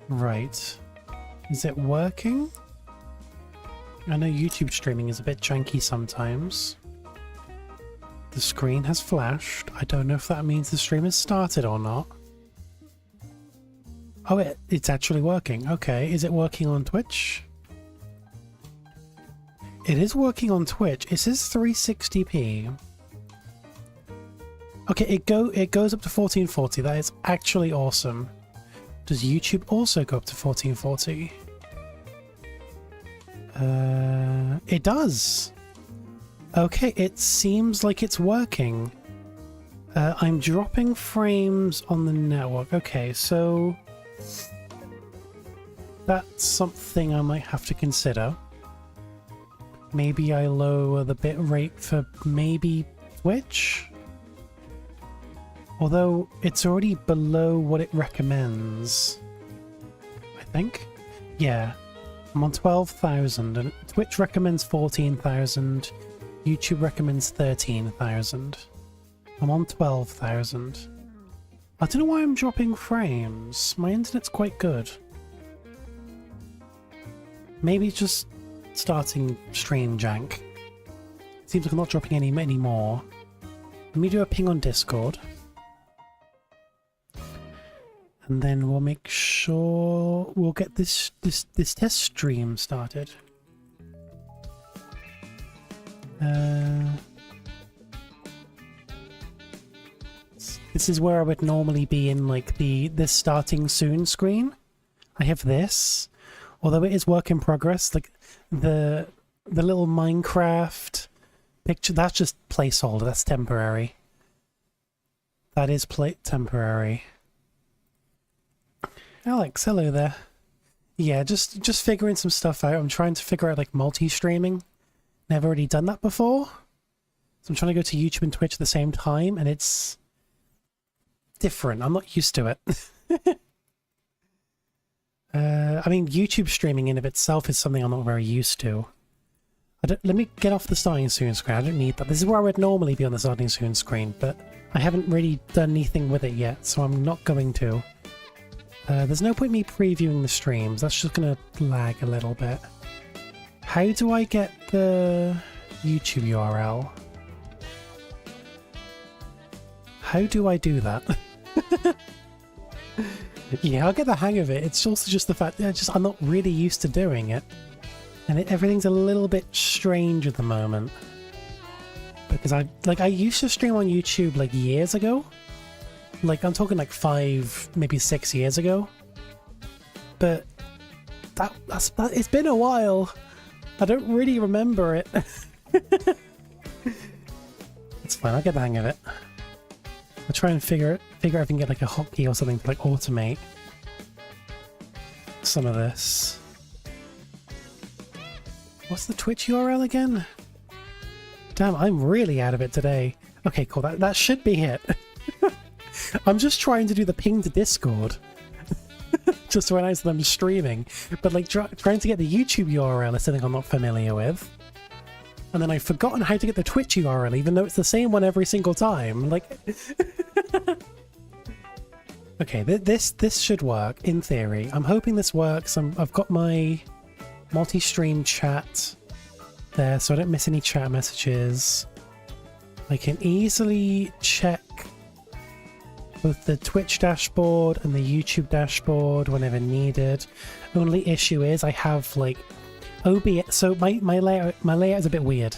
Right. Is it working? I know YouTube streaming is a bit janky sometimes. The screen has flashed. I don't know if that means the stream has started or not. Oh, it's actually working. Okay, is it working on Twitch? It is working on Twitch. It says 360p. Okay, it goes up to 1440. That is actually awesome. Does YouTube also go up to 1440? It does. Okay, it seems like it's working. I'm dropping frames on the network. Okay, so that's something I might have to consider. Maybe I lower the bit rate for maybe Twitch? Although it's already below what it recommends. I think? Yeah. I'm on 12,000 and Twitch recommends 14,000. YouTube recommends 13,000. I'm on 12,000. I don't know why I'm dropping frames. My internet's quite good. Maybe just starting stream jank. Seems like I'm not dropping any more. Let me do a ping on Discord. And then we'll make sure we'll get this test stream started. This is where I would normally be in like this starting soon screen. I have this, although it is work in progress. Like the little Minecraft picture, that's just placeholder. That's temporary. That is temporary. Alex, hello there. Yeah, just figuring some stuff out. I'm trying to figure out like multi-streaming. Never really done that before. So I'm trying to go to YouTube and Twitch at the same time, and it's different. I'm not used to it. I mean, YouTube streaming in of itself is something I'm not very used to. Let me get off the starting soon screen. I don't need that. This is where I would normally be on the starting soon screen, but I haven't really done anything with it yet, so I'm not going to. There's no point me previewing the streams. That's just going to lag a little bit. How do I get the YouTube URL? How do I do that? Yeah, I'll get the hang of it. It's also just the fact that I'm not really used to doing it. And everything's a little bit strange at the moment. Because I used to stream on YouTube like years ago. Like, I'm talking like 5, maybe 6 years ago. But it's been a while. I don't really remember it. It's fine, I'll get the hang of it. I'll try and figure out if I can get like a hotkey or something to like automate some of this. What's the Twitch URL again? Damn, I'm really out of it today. Okay, cool, that should be it. I'm just trying to do the ping to Discord. Just to realize that I'm streaming. But like trying to get the YouTube URL is something I'm not familiar with. And then I've forgotten how to get the Twitch URL, even though it's the same one every single time. Like, okay, this should work in theory. I'm hoping this works. I've got my multi-stream chat there, so I don't miss any chat messages. I can easily check both the Twitch dashboard and the YouTube dashboard whenever needed. Only issue is I have like OBS, so my layout is a bit weird.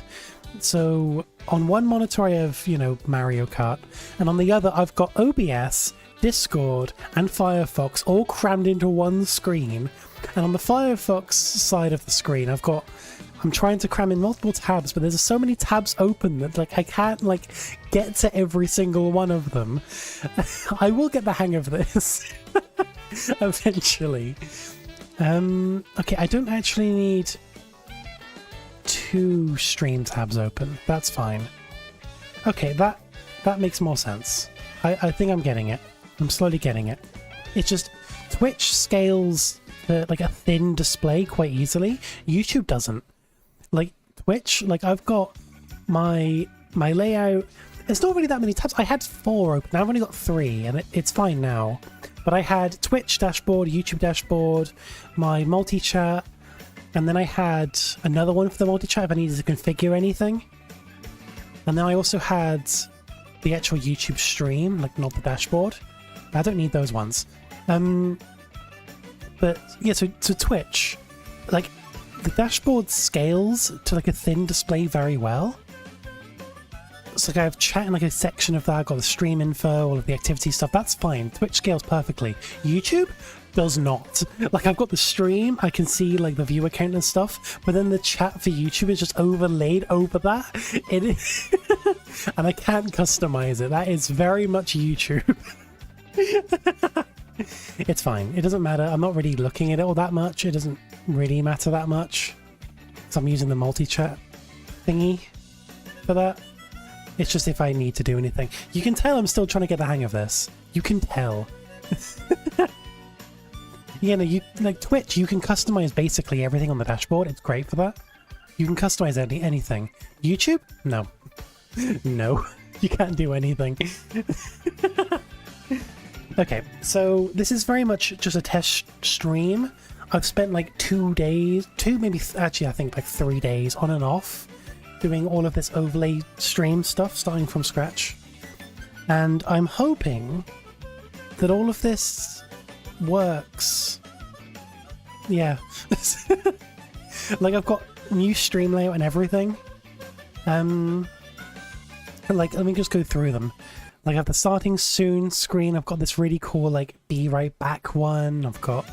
So on one monitor I have, you know, Mario Kart, and on the other I've got OBS, Discord, and Firefox all crammed into one screen. And on the Firefox side of the screen I'm trying to cram in multiple tabs, but there's so many tabs open that like I can't like get to every single one of them. I will get the hang of this eventually. Okay, I don't actually need 2 stream tabs open. That's fine. Okay, that makes more sense. I think I'm getting it. I'm slowly getting it. It's just Twitch scales to like a thin display quite easily. YouTube doesn't. Like Twitch, like I've got my layout. There's not really that many tabs. I had 4 open. Now I've only got 3, and it's fine now. But I had Twitch dashboard, YouTube dashboard, my multi-chat, and then I had another one for the multi-chat if I needed to configure anything. And then I also had the actual YouTube stream, like not the dashboard. I don't need those ones. But yeah, so Twitch, like the dashboard scales to like a thin display very well. It's like I have chat in like a section of that, I've got the stream info, all of the activity stuff, that's fine. Twitch scales perfectly. YouTube does not. Like I've got the stream, I can see like the viewer count and stuff, but then the chat for YouTube is just overlaid over that. It is and I can't customize it. That is very much YouTube. It's fine. It doesn't matter. I'm not really looking at it all that much. It doesn't really matter that much. So I'm using the multi-chat thingy for that. It's just if I need to do anything. You can tell I'm still trying to get the hang of this. You can tell. Yeah, no, you like Twitch, you can customize basically everything on the dashboard. It's great for that. You can customize anything. YouTube? No. No. You can't do anything. Okay, so this is very much just a test stream. I've spent like 2 days, actually I think like 3 days on and off doing all of this overlay stream stuff, starting from scratch. And I'm hoping that all of this works. Yeah. Like I've got new stream layout and everything. Like, let me just go through them. Like I have the starting soon screen, I've got this really cool like be right back one, I've got,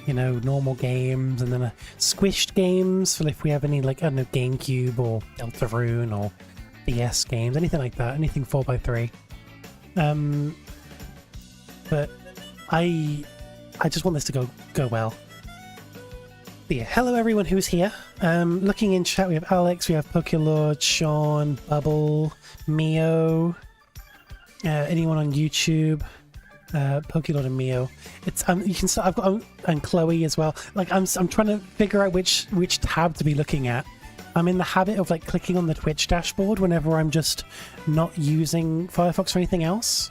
you know, normal games, and then a squished games for if we have any like, I don't know, GameCube or Deltarune or DS games, anything like that, anything 4x3. But I just want this to go well. But yeah, hello everyone who's here. Looking in chat, we have Alex, we have Pokélord, Sean, Bubble, Mio, anyone on YouTube, Pokélord and Mio. It's you can start. I've got and Chloe as well. Like I'm trying to figure out which tab to be looking at. I'm in the habit of like clicking on the Twitch dashboard whenever I'm just not using Firefox or anything else.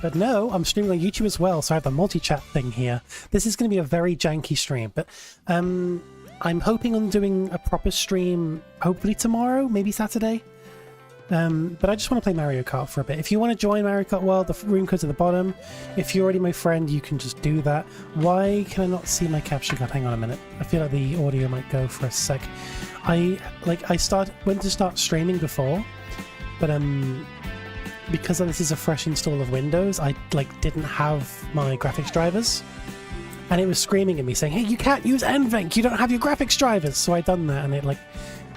But no, I'm streaming on YouTube as well, so I have the multi-chat thing here. This is going to be a very janky stream, but I'm hoping on doing a proper stream hopefully tomorrow, maybe Saturday. But I just want to play Mario Kart for a bit. If you want to join Mario Kart World, the room code's at the bottom. If you're already my friend, you can just do that. Why can I not see my capture card? Hang on a minute. I feel like the audio might go for a sec. I went to start streaming before, but because this is a fresh install of Windows, I didn't have my graphics drivers, and it was screaming at me saying, "Hey, you can't use NVENC. You don't have your graphics drivers." So I done that, and it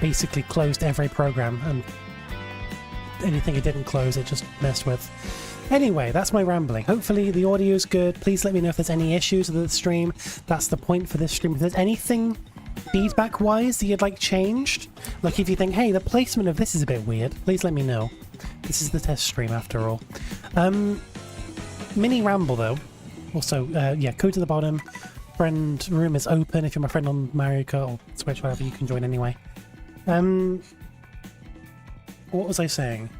basically closed every program, and anything it didn't close, it just messed with. Anyway, that's my rambling. Hopefully the audio is good. Please let me know if there's any issues with the stream. That's the point for this stream. If there's anything feedback wise that you'd like changed, like if you think, hey, the placement of this is a bit weird, please let me know. This is the test stream after all. Mini ramble though. Also, yeah, code to the bottom. Friend room is open. If you're my friend on Mario Kart or Switch, whatever, you can join anyway. What was I saying?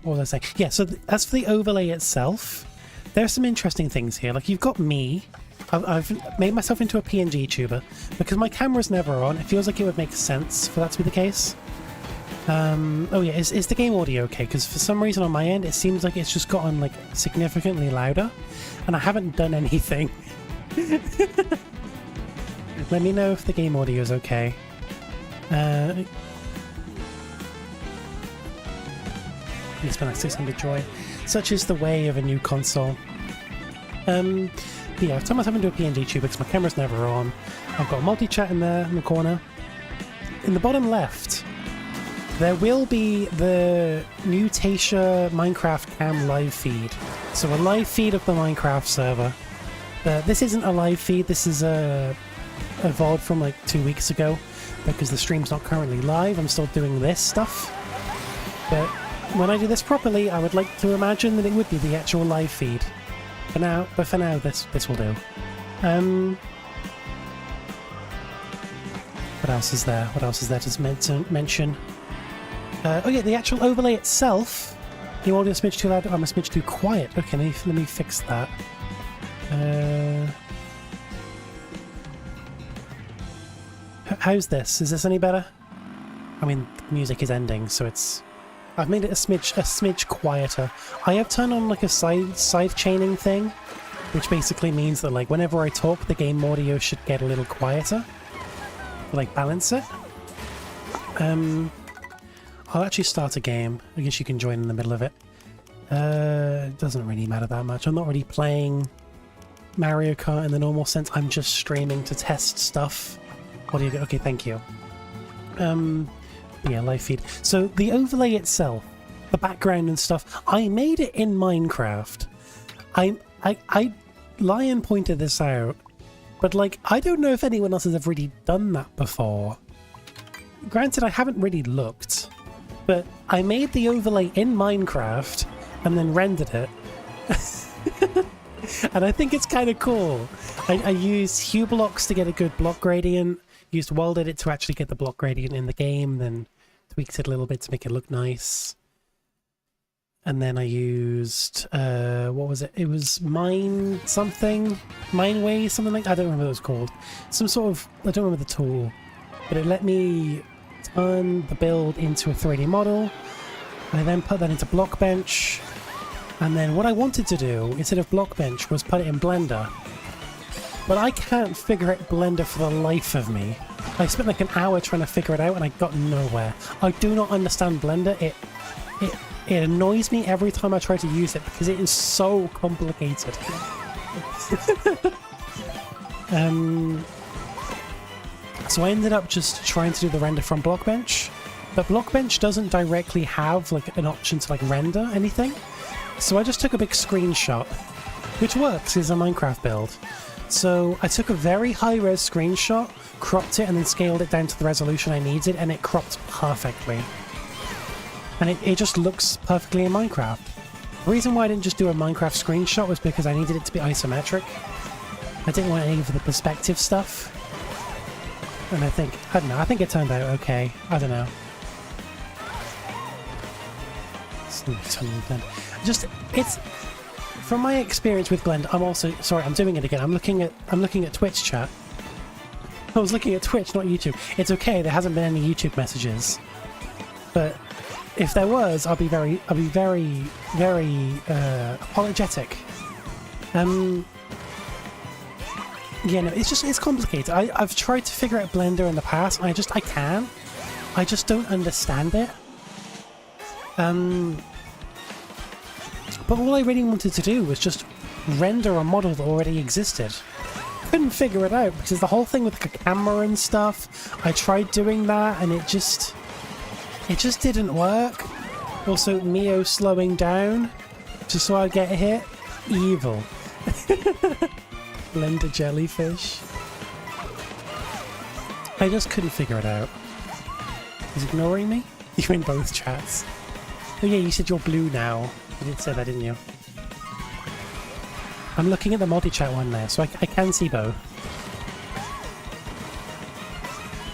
Yeah, so as for the overlay itself, there are some interesting things here. Like, you've got me. I've made myself into a PNG tuber. Because my camera's never on, it feels like it would make sense for that to be the case. Oh yeah, is the game audio okay? Because for some reason on my end, it seems like it's just gotten, significantly louder. And I haven't done anything. Let me know if the game audio is okay. It's been like 600 joy. Such is the way of a new console. Yeah, I've turned myself into a PNG tuber because my camera's never on. I've got multi-chat in there in the corner. In the bottom left, there will be the new Tasha Minecraft Cam live feed. So a live feed of the Minecraft server. This isn't a live feed, this is a VOD from 2 weeks ago. Because the stream's not currently live, I'm still doing this stuff. But when I do this properly, I would like to imagine that it would be the actual live feed. For now, this will do. What else is there? What else is there to mention? Oh yeah, the actual overlay itself. The audio smidge too loud. I'm a smidge too quiet. Okay, let me fix that. How's this? Is this any better? I mean, the music is ending, so it's... I've made it a smidge quieter. I have turned on like a side chaining thing, which basically means that like whenever I talk, the game audio should get a little quieter. Like balance it. I'll actually start a game. I guess you can join in the middle of it. It doesn't really matter that much. I'm not really playing Mario Kart in the normal sense. I'm just streaming to test stuff. What do you get? Okay, thank you. Yeah, live feed. So the overlay itself, the background and stuff, I made it in Minecraft. Lion pointed this out, but like, I don't know if anyone else has ever really done that before. Granted, I haven't really looked, but I made the overlay in Minecraft and then rendered it. And I think it's kind of cool. I used hue blocks to get a good block gradient, used world edit to actually get the block gradient in the game, then tweaked it a little bit to make it look nice. And then I used, what was it? It was Mine Way, something like that. I don't remember what it was called. Some sort of, I don't remember the tool, but it let me turn the build into a 3D model. I then put that into Blockbench. And then what I wanted to do, instead of Blockbench, was put it in Blender. But I can't figure out Blender for the life of me. I spent like an hour trying to figure it out and I got nowhere. I do not understand Blender. It annoys me every time I try to use it because it is so complicated. So I ended up just trying to do the render from Blockbench. But Blockbench doesn't directly have like an option to like render anything. So I just took a big screenshot, which works as a Minecraft build. So I took a very high-res screenshot, cropped it, and then scaled it down to the resolution I needed, and it cropped perfectly. And it just looks perfectly in Minecraft. The reason why I didn't just do a Minecraft screenshot was because I needed it to be isometric. I didn't want any of the perspective stuff. And I don't know, I think it turned out okay. I don't know. It's from my experience with Blender. I'm also sorry. I'm doing it again. I'm looking at Twitch chat. I was looking at Twitch, not YouTube. It's okay. There hasn't been any YouTube messages, but if there was, I'll be very, apologetic. Yeah, no, it's complicated. I've tried to figure out Blender in the past, and I can't. I just don't understand it. But all I really wanted to do was just render a model that already existed. Couldn't figure it out because the whole thing with like a camera and stuff, I tried doing that and it just didn't work. Also, Mio slowing down just so I get hit. Evil. Blender jellyfish. I just couldn't figure it out. He's ignoring me? You're in both chats. Oh yeah, you said you're blue now. You did say that, didn't you? I'm looking at the multi-chat one there, so I can see both.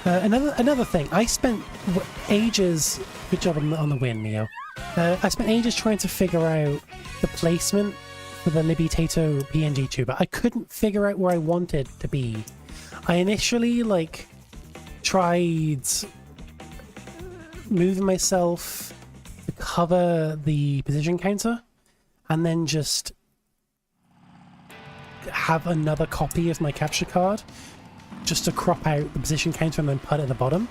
Another thing, I spent ages... Good job on the win, Mio. I spent ages trying to figure out the placement for the Libbytato PNG tuber. I couldn't figure out where I wanted to be. I initially, like, tried moving myself to cover the position counter, and then just have another copy of my capture card just to crop out the position counter and then put it at the bottom.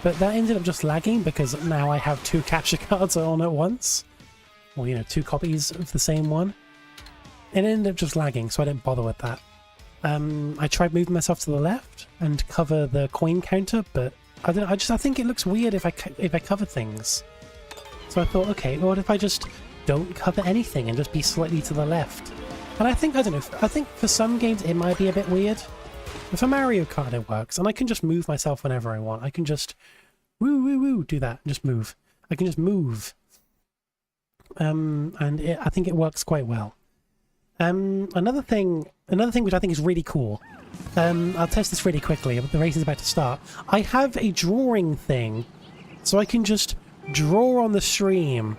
But that ended up just lagging because now I have two capture cards on at once. Or, you know, two copies of the same one. It ended up just lagging, so I didn't bother with that. I tried moving myself to the left and cover the coin counter, but I don't know, I think it looks weird if I cover things. So I thought, okay, well, what if I just don't cover anything and just be slightly to the left? And I don't know, I think for some games it might be a bit weird. But for Mario Kart it works, and I can just move myself whenever I want. I can just do that, just move. I can just move. I think it works quite well. Another thing which I think is really cool. I'll test this really quickly, but the race is about to start. I have a drawing thing, so I can just draw on the stream.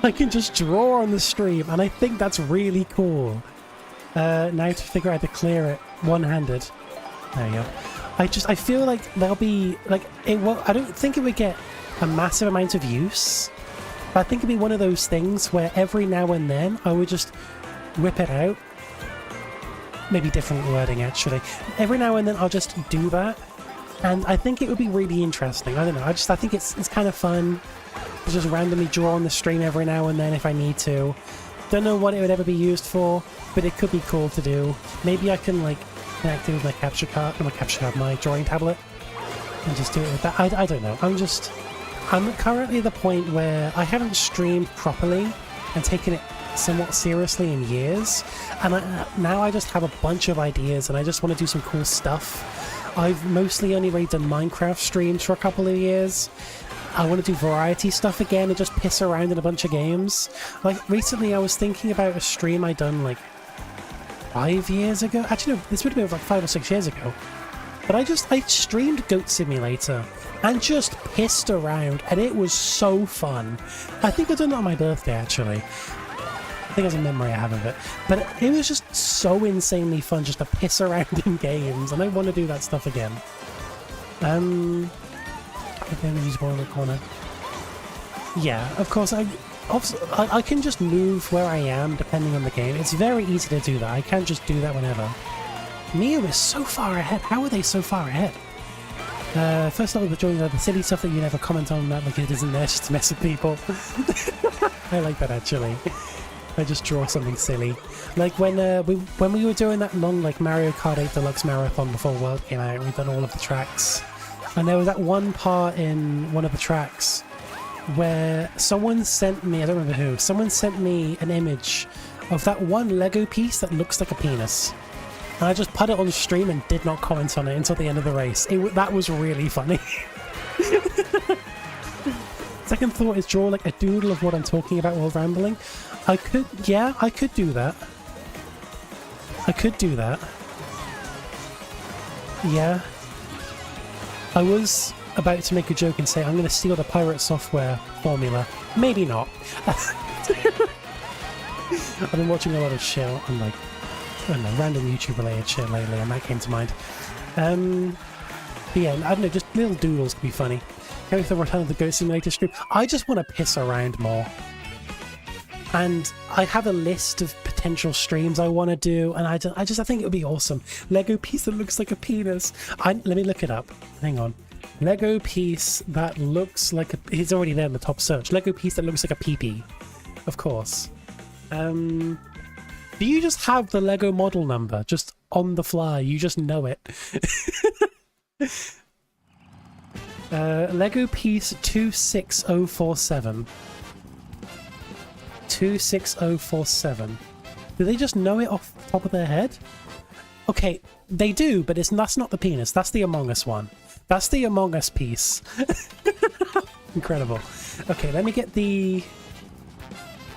I can just draw on the stream, and I think that's really cool. Now to figure out how to clear it one-handed. There you go. I feel like there'll be like it will. I don't think it would get a massive amount of use. But I think it'd be one of those things where every now and then I would just whip it out. Maybe different wording actually. Every now and then I'll just do that, and I think it would be really interesting. I don't know. I think it's kind of fun to just randomly draw on the stream every now and then if I need to. Don't know what it would ever be used for, but it could be cool to do. Maybe I can like connect it with my capture card, my drawing tablet, and just do it with that. I don't know. I'm currently at the point where I haven't streamed properly and taken it somewhat seriously in years, and now I just have a bunch of ideas and I just want to do some cool stuff. I've mostly only really done Minecraft streams for a couple of years. I want to do variety stuff again and just piss around in a bunch of games. Like recently I was thinking about a stream I done like 5 years ago. Actually no, this would have been like 5 or 6 years ago. But I streamed Goat Simulator and just pissed around, and it was so fun. I think I done it on my birthday actually. I think there's a memory I have of it. But it was just so insanely fun just to piss around in games, and I want to do that stuff again. In the corner. Yeah, of course, I can just move where I am depending on the game. It's very easy to do that. I can just do that whenever. Mia is so far ahead. How are they so far ahead? First of all, joining the silly stuff that you never comment on, that like it isn't there just to mess with people. I like that actually. I just draw something silly. Like when we were doing that long like Mario Kart 8 Deluxe Marathon before World came out, we've done all of the tracks. And there was that one part in one of the tracks where someone sent me, I don't remember who, someone sent me an image of that one Lego piece that looks like a penis. And I just put it on stream and did not comment on it until the end of the race. That was really funny. Second thought is draw like a doodle of what I'm talking about while rambling. I could do that. I could do that. Yeah. I was about to make a joke and say I'm going to steal the pirate software formula. Maybe not. I've been watching a lot of shit on like, I don't know, random YouTube related shit lately, and that came to mind. But yeah, I don't know, just little doodles could be funny. Go with the return of the Goat Simulator stream. I just want to piss around more. And I have a list of potential streams I want to do, and I think it would be awesome. Lego piece that looks like a penis. Let me look it up. Hang on. Lego piece that looks like a... It's already there in the top search. Lego piece that looks like a pee-pee. Of course. Do you just have the Lego model number just on the fly? You just know it. Lego piece 26047. 26047. Do they just know it off the top of their head? Okay, they do, but that's not the penis. That's the Among Us one. That's the Among Us piece. Incredible. Okay, let me get the...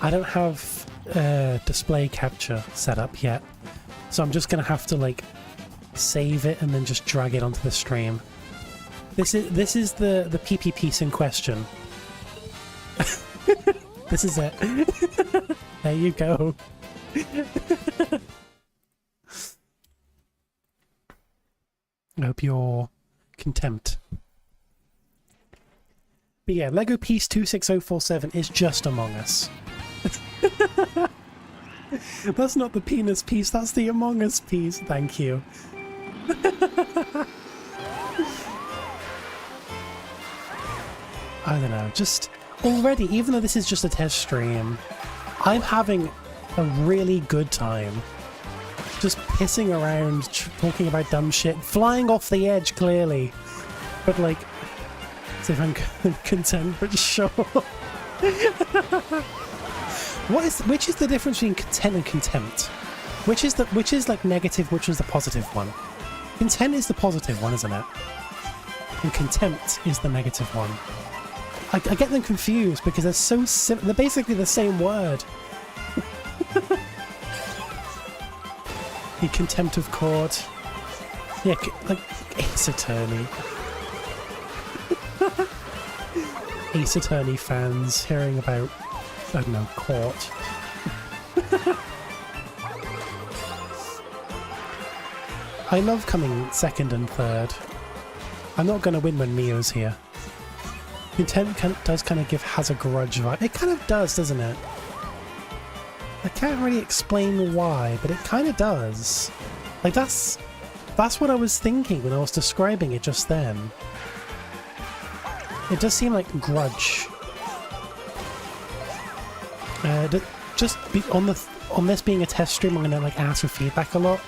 I don't have display capture set up yet, so I'm just gonna have to like save it and then just drag it onto the stream. This is the PP piece in question. This is it. There you go. I hope you're content. But yeah, Lego piece 26047 is just Among Us. That's not the penis piece, that's the Among Us piece. Thank you. I don't know, just already, even though this is just a test stream, I'm having a really good time. Just pissing around, talking about dumb shit, flying off the edge, clearly. But like, as if I'm content, but sure. Which is the difference between content and contempt? Which is like negative, which is the positive one? Content is the positive one, isn't it? And contempt is the negative one. I get them confused because they're so they're basically the same word. In contempt of court. Yeah, like Ace Attorney. Ace Attorney fans hearing about, I don't know, court. I love coming second and third. I'm not going to win when Mio's here. The intent does kind of has a grudge vibe. It kind of does, doesn't it? I can't really explain why, but it kind of does. Like, that's what I was thinking when I was describing it just then. It does seem like grudge. On this being a test stream, I'm gonna like ask for feedback a lot.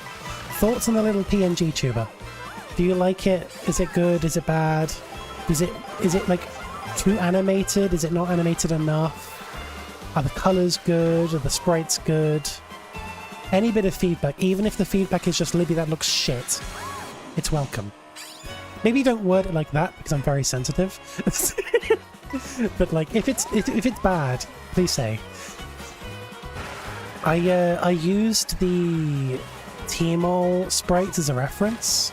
Thoughts on the little PNG tuber? Do you like it? Is it good? Is it bad? Is it like too animated? Is it not animated enough? Are the colours good? Are the sprites good? Any bit of feedback, even if the feedback is just Libby, that looks shit, it's welcome. Maybe don't word it like that because I'm very sensitive. But like, if it's bad, please say. I used the Tmall sprites as a reference.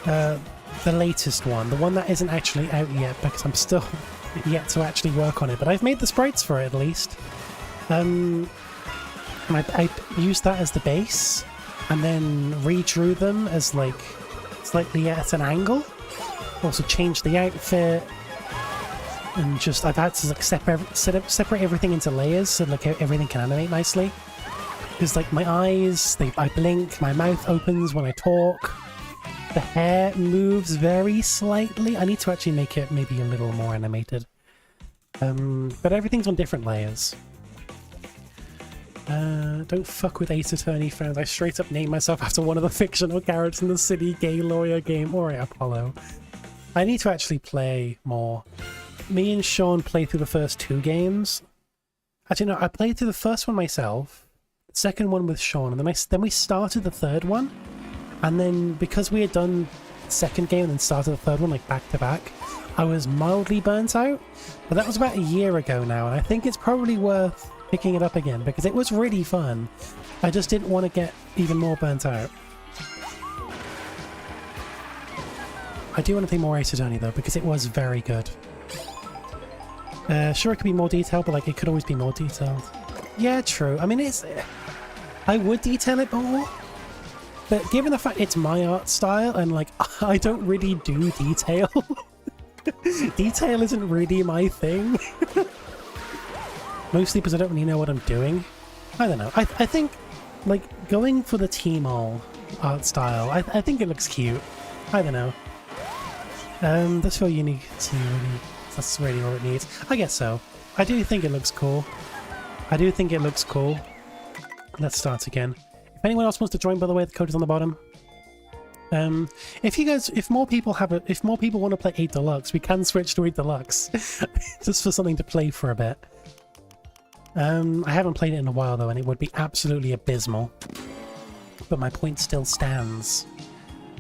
The latest one, the one that isn't actually out yet because I'm still yet to actually work on it, but I've made the sprites for it at least. And I used that as the base and then redrew them as like slightly at an angle. Also changed the outfit and just I've had to like separate everything into layers so like everything can animate nicely. Because like my eyes, I blink, my mouth opens when I talk. The hair moves very slightly. I need to actually make it maybe a little more animated. But everything's on different layers. Don't fuck with Ace Attorney fans. I straight up named myself after one of the fictional characters in the City Gay Lawyer game. Alright, Apollo. I need to actually play more. Me and Sean played through the first 2 games. Actually, no, I played through the first one myself. The second one with Sean, and then we started the third one. And then, because we had done the second game and then started the third one, like, back to back, I was mildly burnt out. But that was about a year ago now, and I think it's probably worth picking it up again, because it was really fun. I just didn't want to get even more burnt out. I do want to play more Ace Attorney, though, because it was very good. Sure, it could be more detailed, but, like, it could always be more detailed. Yeah, true. I mean, I would detail it more. But given the fact it's my art style and like I don't really do detail, detail isn't really my thing. Mostly because I don't really know what I'm doing. I don't know. I think like going for the Tmall art style, I think it looks cute. I don't know. That's feel unique to really. That's really all it needs. I guess so. I do think it looks cool. Let's start again. If anyone else wants to join, by the way, the code is on the bottom. If more people want to play 8 Deluxe, we can switch to 8 Deluxe. Just for something to play for a bit. I haven't played it in a while though, and it would be absolutely abysmal. But my point still stands.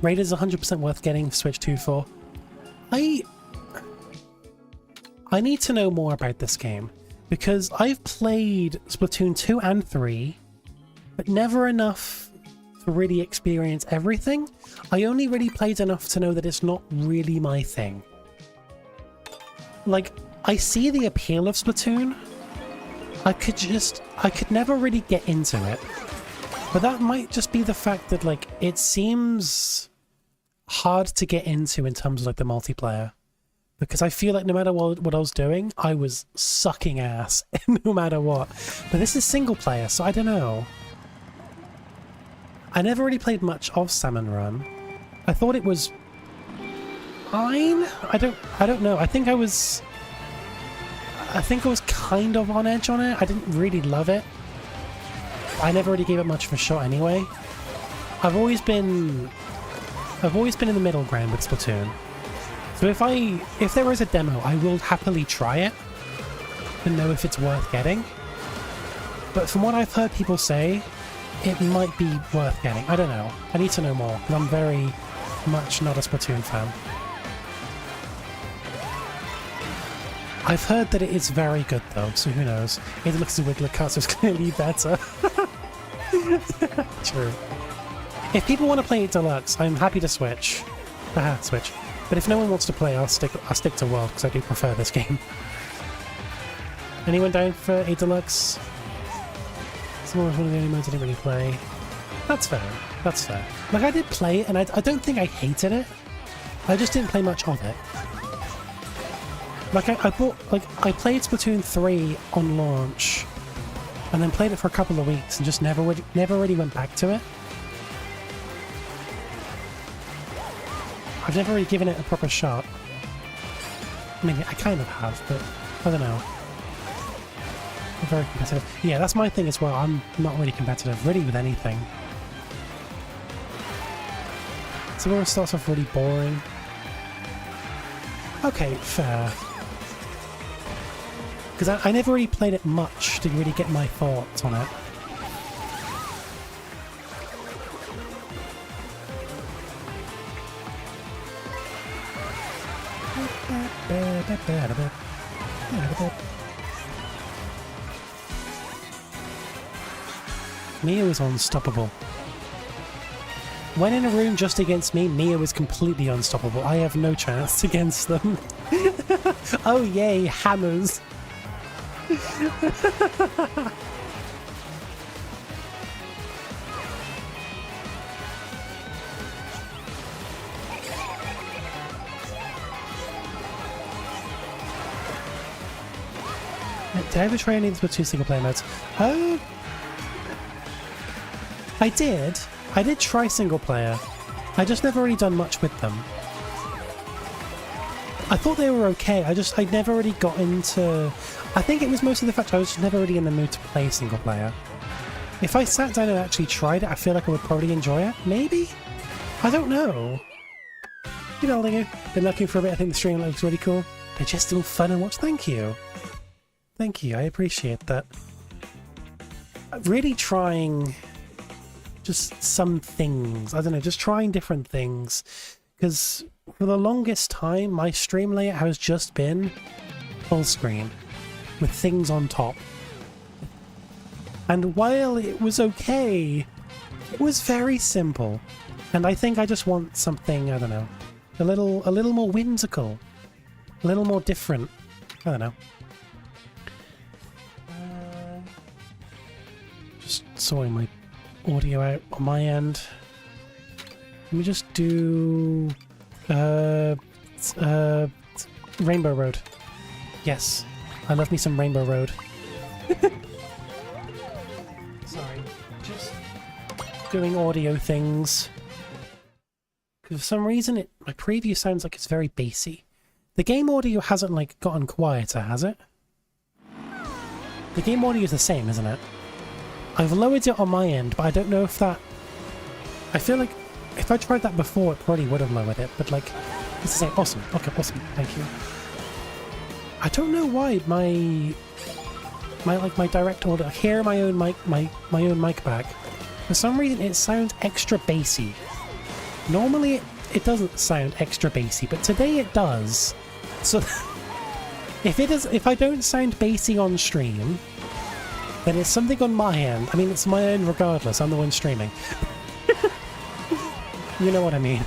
Raid is 100% worth getting Switch 2 for. I need to know more about this game, because I've played Splatoon 2 and 3, but never enough to really experience everything. I only really played enough to know that it's not really my thing. Like, I see the appeal of Splatoon. I could never really get into it. But that might just be the fact that, like, it seems hard to get into in terms of, like, the multiplayer. Because I feel like no matter what I was doing, I was sucking ass no matter what. But this is single player, so I don't know. I never really played much of Salmon Run. I thought it was fine. I don't know. I think I was kind of on edge on it. I didn't really love it. I never really gave it much of a shot anyway. I've always been in the middle ground with Splatoon. So if there is a demo, I will happily try it to know if it's worth getting. But from what I've heard people say, it might be worth getting. I don't know. I need to know more, because I'm very much not a Splatoon fan. I've heard that it is very good though, so who knows. It looks a Wiggler cut, so it's clearly better. True. If people want to play it Deluxe, I'm happy to switch. Switch. But if no one wants to play, I'll stick to World, because I do prefer this game. Anyone down for 8 Deluxe? Someone was one of the only modes I didn't really play. That's fair. That's fair. Like, I did play it, and I don't think I hated it. I just didn't play much of it. Like, I played Splatoon 3 on launch, and then played it for a couple of weeks, and just never really went back to it. I've never really given it a proper shot. I mean, I kind of have, but I don't know. I'm very competitive. Yeah, that's my thing as well. I'm not really competitive, really, with anything. So it starts off really boring. Okay, fair. Because I never really played it much to really get my thoughts on it. Mia was unstoppable. When in a room just against me, Mia was completely unstoppable. I have no chance against them. Oh yay, hammers! Did I ever try any of the 2 single-player modes? I did. I did try single-player. I just never really done much with them. I thought they were okay. I never really got into... I think it was mostly the fact I was just never really in the mood to play single-player. If I sat down and actually tried it, I feel like I would probably enjoy it. Maybe? I don't know. You know, been looking for a bit. I think the stream looks really cool. They're just all fun and watch. Thank you. Thank you, I appreciate that. Really trying just some things. I don't know, just trying different things. Because for the longest time, my stream layout has just been full screen with things on top. And while it was okay, it was very simple. And I think I just want something, I don't know, a little more whimsical, a little more different. I don't know. Just sorting my audio out on my end. Let me just do Rainbow Road. Yes, I love me some Rainbow Road. Sorry, just doing audio things. Because for some reason my preview sounds like it's very bassy. The game audio hasn't like gotten quieter, has it? The game audio is the same, isn't it? I've lowered it on my end, but I don't know if that... I feel like if I tried that before, it probably would have lowered it, but like... This is like, awesome. Okay, awesome. Thank you. I don't know why my direct audio... I hear my own mic back. For some reason, it sounds extra bassy. Normally, it doesn't sound extra bassy, but today it does. So, if I don't sound bassy on stream, then it's something on my end. I mean, it's my own regardless. I'm the one streaming. You know what I mean.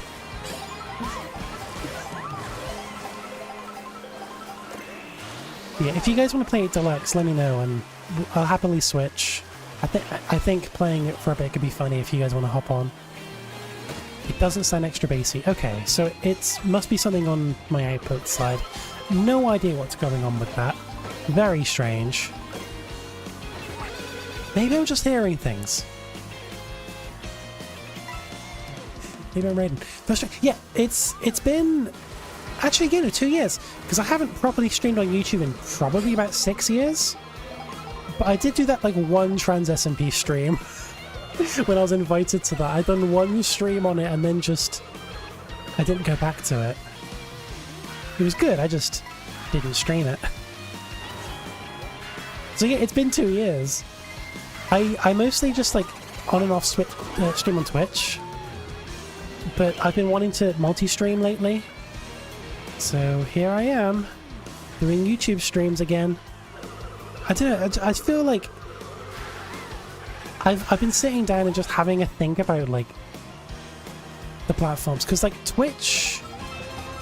Yeah, if you guys want to play it deluxe, let me know, and I'll happily switch. I think playing it for a bit could be funny if you guys want to hop on. It doesn't sound extra bassy. Okay, so it must be something on my output side. No idea what's going on with that. Very strange. Maybe I'm just hearing things. Maybe I'm raiding. That's right. Yeah, it's been actually again 2 years because I haven't properly streamed on YouTube in probably about 6 years. But I did do that like one Trans SMP stream when I was invited to that. I'd done one stream on it and then I didn't go back to it. It was good. I just didn't stream it. So yeah, it's been 2 years. I mostly just like on and off stream on Twitch, but I've been wanting to multi-stream lately, so here I am doing YouTube streams again. I don't know, I feel like I've been sitting down and just having a think about like the platforms, because like Twitch,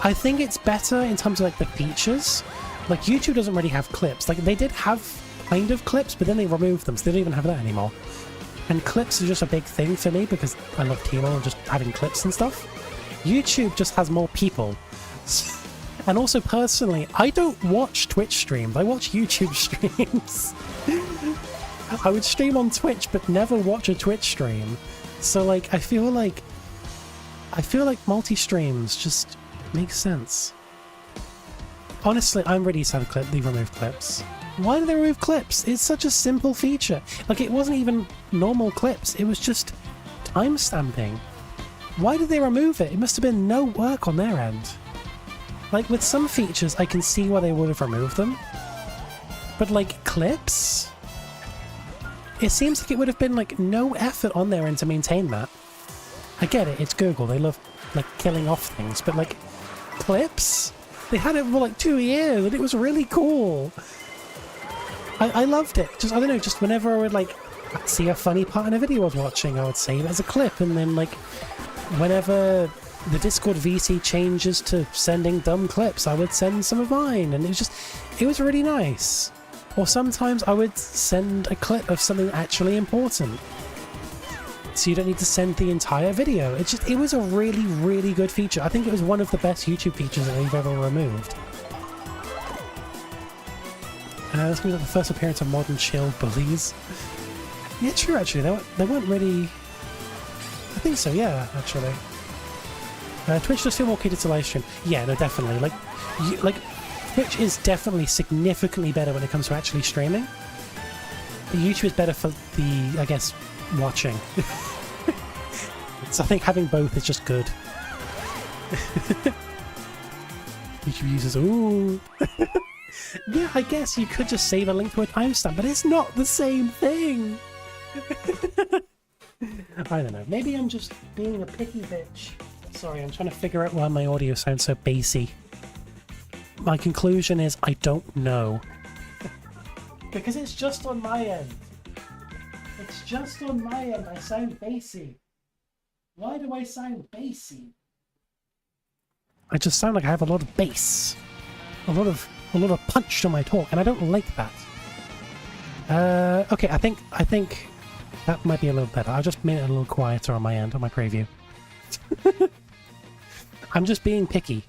I think it's better in terms of like the features. Like YouTube doesn't really have clips. Like they did have kind of clips, but then they removed them, so they don't even have that anymore. and clips are just a big thing for me because I love Timo and just having clips and stuff. YouTube just has more people. And also, personally, I don't watch Twitch streams. I watch YouTube streams. I would stream on Twitch, but never watch a Twitch stream. So, like, I feel like multi-streams just make sense. Honestly, I'm ready to have the remove clips. Why do they remove clips? It's such a simple feature. Like, it wasn't even normal clips. It was just timestamping. Why did they remove it? It must have been no work on their end. Like, with some features, I can see why they would have removed them. But, like, clips? It seems like it would have been, like, no effort on their end to maintain that. I get it, it's Google. They love, like, killing off things. But, like, clips? They had it for, like, 2 years, and it was really cool. I loved it. Just, I don't know, just whenever I would, like, see a funny part in a video I was watching, I would save it as a clip, and then, like, whenever the Discord VC changes to sending dumb clips, I would send some of mine, and it was really nice. Or sometimes I would send a clip of something actually important, so you don't need to send the entire video. It was a really, really good feature. I think it was one of the best YouTube features that they've ever removed. This comes up the first appearance of modern chill bullies. Yeah, true, actually. They weren't really... I think so, yeah, actually. Twitch does feel more catered to live stream. Yeah, no, definitely. Like, Twitch is definitely significantly better when it comes to actually streaming. But YouTube is better for the, I guess, watching. So I think having both is just good. YouTube users, ooh. Yeah, I guess you could just save a link to a timestamp, but it's not the same thing. I don't know. Maybe I'm just being a picky bitch. Sorry, I'm trying to figure out why my audio sounds so bassy. My conclusion is I don't know. Because it's just on my end. It's just on my end. I sound bassy. Why do I sound bassy? I just sound like I have a lot of bass. A lot of punch to my talk, and I don't like that. Okay, I think that might be a little better. I'll just make it a little quieter on my end, on my preview. I'm just being picky.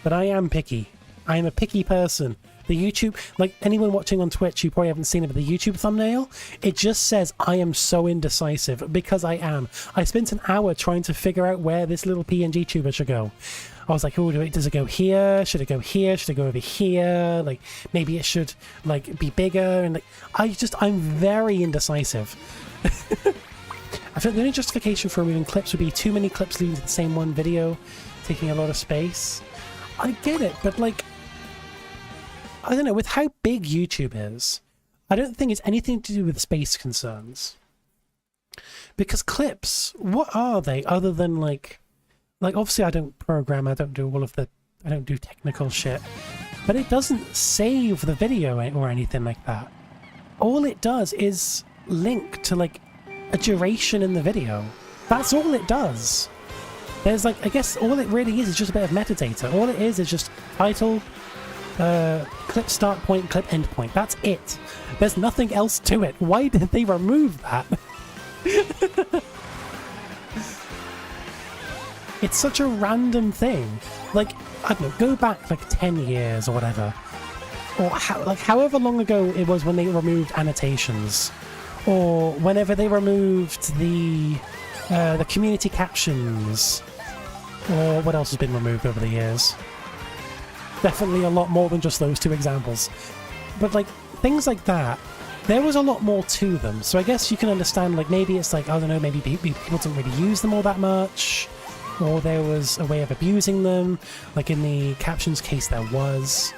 But I am picky. I am a picky person. The YouTube, like anyone watching on Twitch, you probably haven't seen it, but the YouTube thumbnail, it just says, I am so indecisive, because I am. I spent an hour trying to figure out where this little PNG tuber should go. I was like, oh, does it go here? Should it go here? Should it go over here? Like, maybe it should, like, be bigger? And, like, I'm very indecisive. I feel the only justification for removing clips would be too many clips leading to the same one video, taking a lot of space. I get it, but, like, I don't know, with how big YouTube is, I don't think it's anything to do with space concerns. Because clips, what are they other than, like, obviously I don't program, I don't do technical shit, but it doesn't save the video or anything like that. All it does is link to, like, a duration in the video. That's all it does. There's, like, I guess all it really is just a bit of metadata. All it is just title, clip start point, clip end point. That's it. There's nothing else to it. Why did they remove that? It's such a random thing. Like, I don't know, go back like 10 years or whatever. Or however long ago it was when they removed annotations. Or whenever they removed the community captions. Or what else has been removed over the years. Definitely a lot more than just those two examples. But, like, things like that, there was a lot more to them. So I guess you can understand, like, maybe it's like, I don't know, maybe people didn't really use them all that much. Or there was a way of abusing them. Like, in the captions case, there was.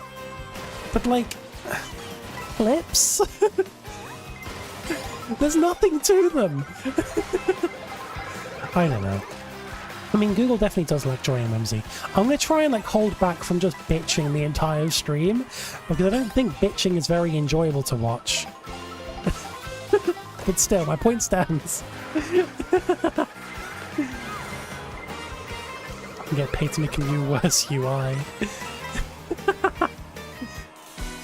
But, like, clips? There's nothing to them. I don't know. I mean, Google definitely does like joy and whimsy. I'm going to try and, like, hold back from just bitching the entire stream, because I don't think bitching is very enjoyable to watch. But still, my point stands. I get paid to make a new worse UI.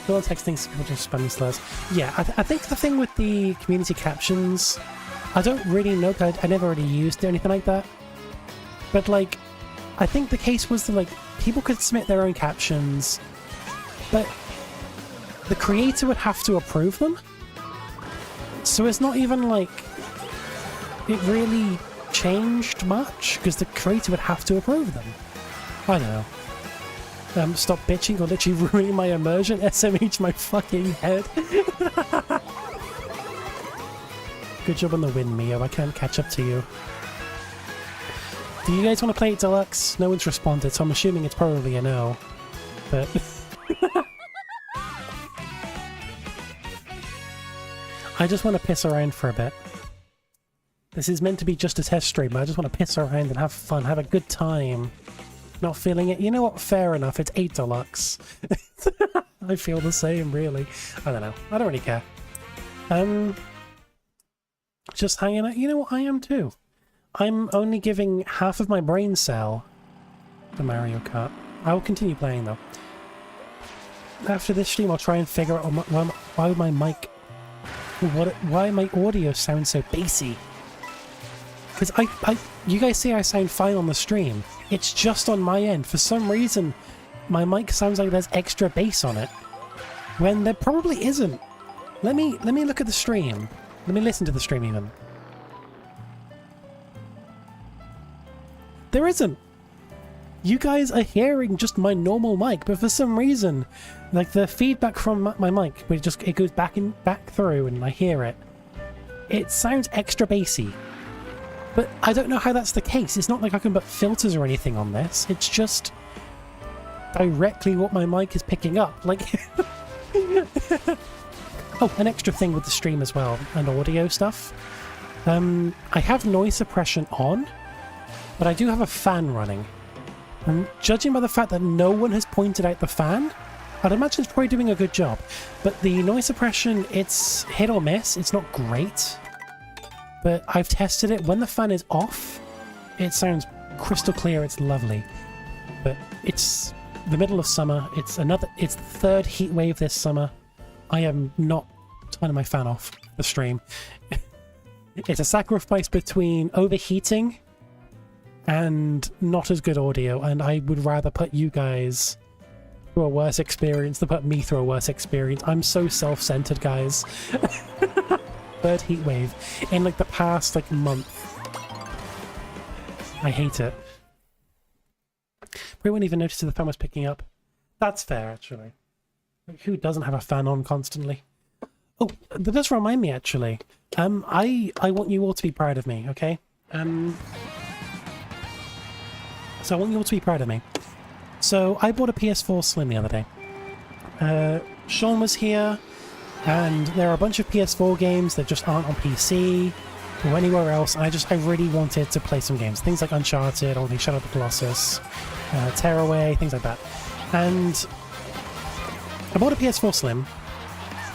People texting people just spelling slurs. Yeah, I think the thing with the community captions I don't really know, 'cause I never really used it or anything like that. But, like, I think the case was that, like, people could submit their own captions, but the creator would have to approve them. So it's not even, like, it really changed much, because the creator would have to approve them. I don't know. Stop bitching or literally ruining my immersion. SMH my fucking head. Good job on the win, Mio. I can't catch up to you. Do you guys want to play it deluxe? No one's responded, so I'm assuming it's probably a no. But... I just want to piss around for a bit. This is meant to be just a test stream, but I just want to piss around and have fun, have a good time. Not feeling it. You know what? Fair enough. It's 8 deluxe. I feel the same, really. I don't know. I don't really care. Just hanging out. You know what? I am too. I'm only giving half of my brain cell to Mario Kart. I will continue playing though. After this stream, I'll try and figure out why my mic, why my audio sounds so bassy. Because you guys say I sound fine on the stream. It's just on my end. For some reason, my mic sounds like there's extra bass on it, when there probably isn't. Let me look at the stream. Let me listen to the stream even. There isn't. You guys are hearing just my normal mic, but for some reason, like the feedback from my mic, it goes back through, and I hear it. It sounds extra bassy. But I don't know how that's the case. It's not like I can put filters or anything on this. It's just directly what my mic is picking up. Like, oh, an extra thing with the stream as well, and audio stuff. I have noise suppression on, but I do have a fan running. And judging by the fact that no one has pointed out the fan, I'd imagine it's probably doing a good job. But the noise suppression, it's hit or miss. It's not great. But I've tested it. When the fan is off, it sounds crystal clear. It's lovely. But it's the middle of summer. It's the third heat wave this summer. I am not turning my fan off the stream. It's a sacrifice between overheating and not as good audio, and I would rather put you guys through a worse experience than put me through a worse experience. I'm so self-centered, guys. Third heat wave in like the past like month. I hate it. We wouldn't even notice if the fan was picking up. That's fair, actually. Who doesn't have a fan on constantly? Oh, that does remind me, actually. I want you all to be proud of me, okay? So I want you all to be proud of me. So I bought a PS4 Slim the other day. Sean was here. And there are a bunch of PS4 games that just aren't on PC or anywhere else. I really wanted to play some games. Things like Uncharted, or Shadow of the Colossus, Tearaway, things like that. And I bought a PS4 Slim.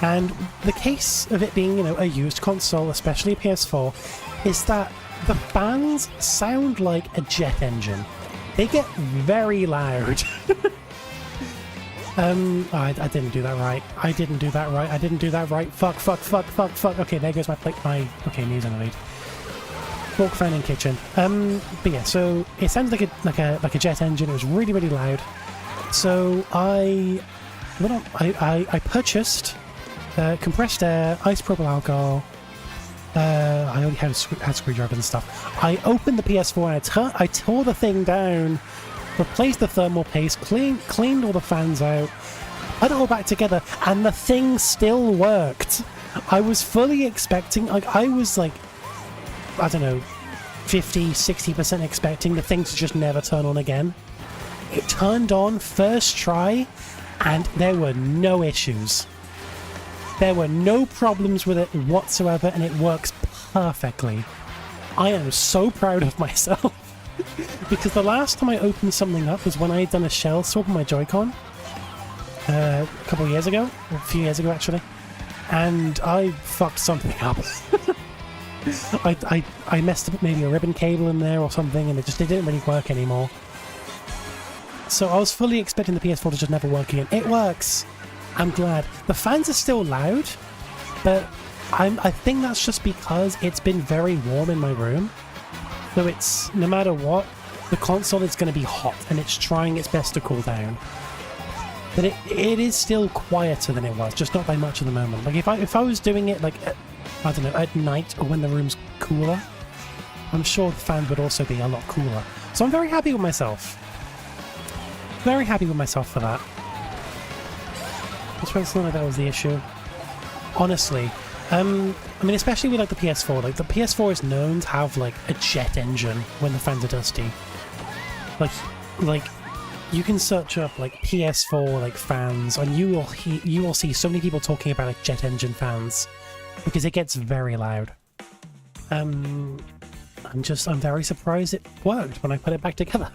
And the case of it being, you know, a used console, especially a PS4, is that the fans sound like a jet engine. They get very loud. I didn't do that right. I didn't do that right. Fuck. Okay, there goes my plate. Okay, knees on the lead. Walk fan in kitchen. But yeah, so it sounds like a jet engine. It was really, really loud. So I purchased compressed air, isopropyl alcohol. I only had screwdrivers and stuff. I opened the PS4 and I tore the thing down. Replaced the thermal paste, cleaned all the fans out, put it all back together, and the thing still worked. I was fully expecting, I was like, I don't know, 50-60% expecting the thing to just never turn on again. It turned on first try, and there were no issues. There were no problems with it whatsoever, and it works perfectly. I am so proud of myself. Because the last time I opened something up was when I had done a shell swap on my Joy-Con a couple of years ago, or a few years ago actually, and I fucked something up. I messed up maybe a ribbon cable in there or something, and it didn't really work anymore. So I was fully expecting the PS4 to just never work again. It works! I'm glad. The fans are still loud, but I think that's just because it's been very warm in my room. So it's, no matter what, the console is going to be hot and it's trying its best to cool down. But it is still quieter than it was, just not by much at the moment. Like if I was doing it like, I don't know, at night or when the room's cooler, I'm sure the fan would also be a lot cooler. So I'm very happy with myself. Very happy with myself for that. Just felt something like that was the issue. Honestly. I mean, especially with like the PS4. Like the PS4 is known to have like a jet engine when the fans are dusty. Like you can search up like PS4 like fans, and you will see so many people talking about like jet engine fans because it gets very loud. I'm very surprised it worked when I put it back together.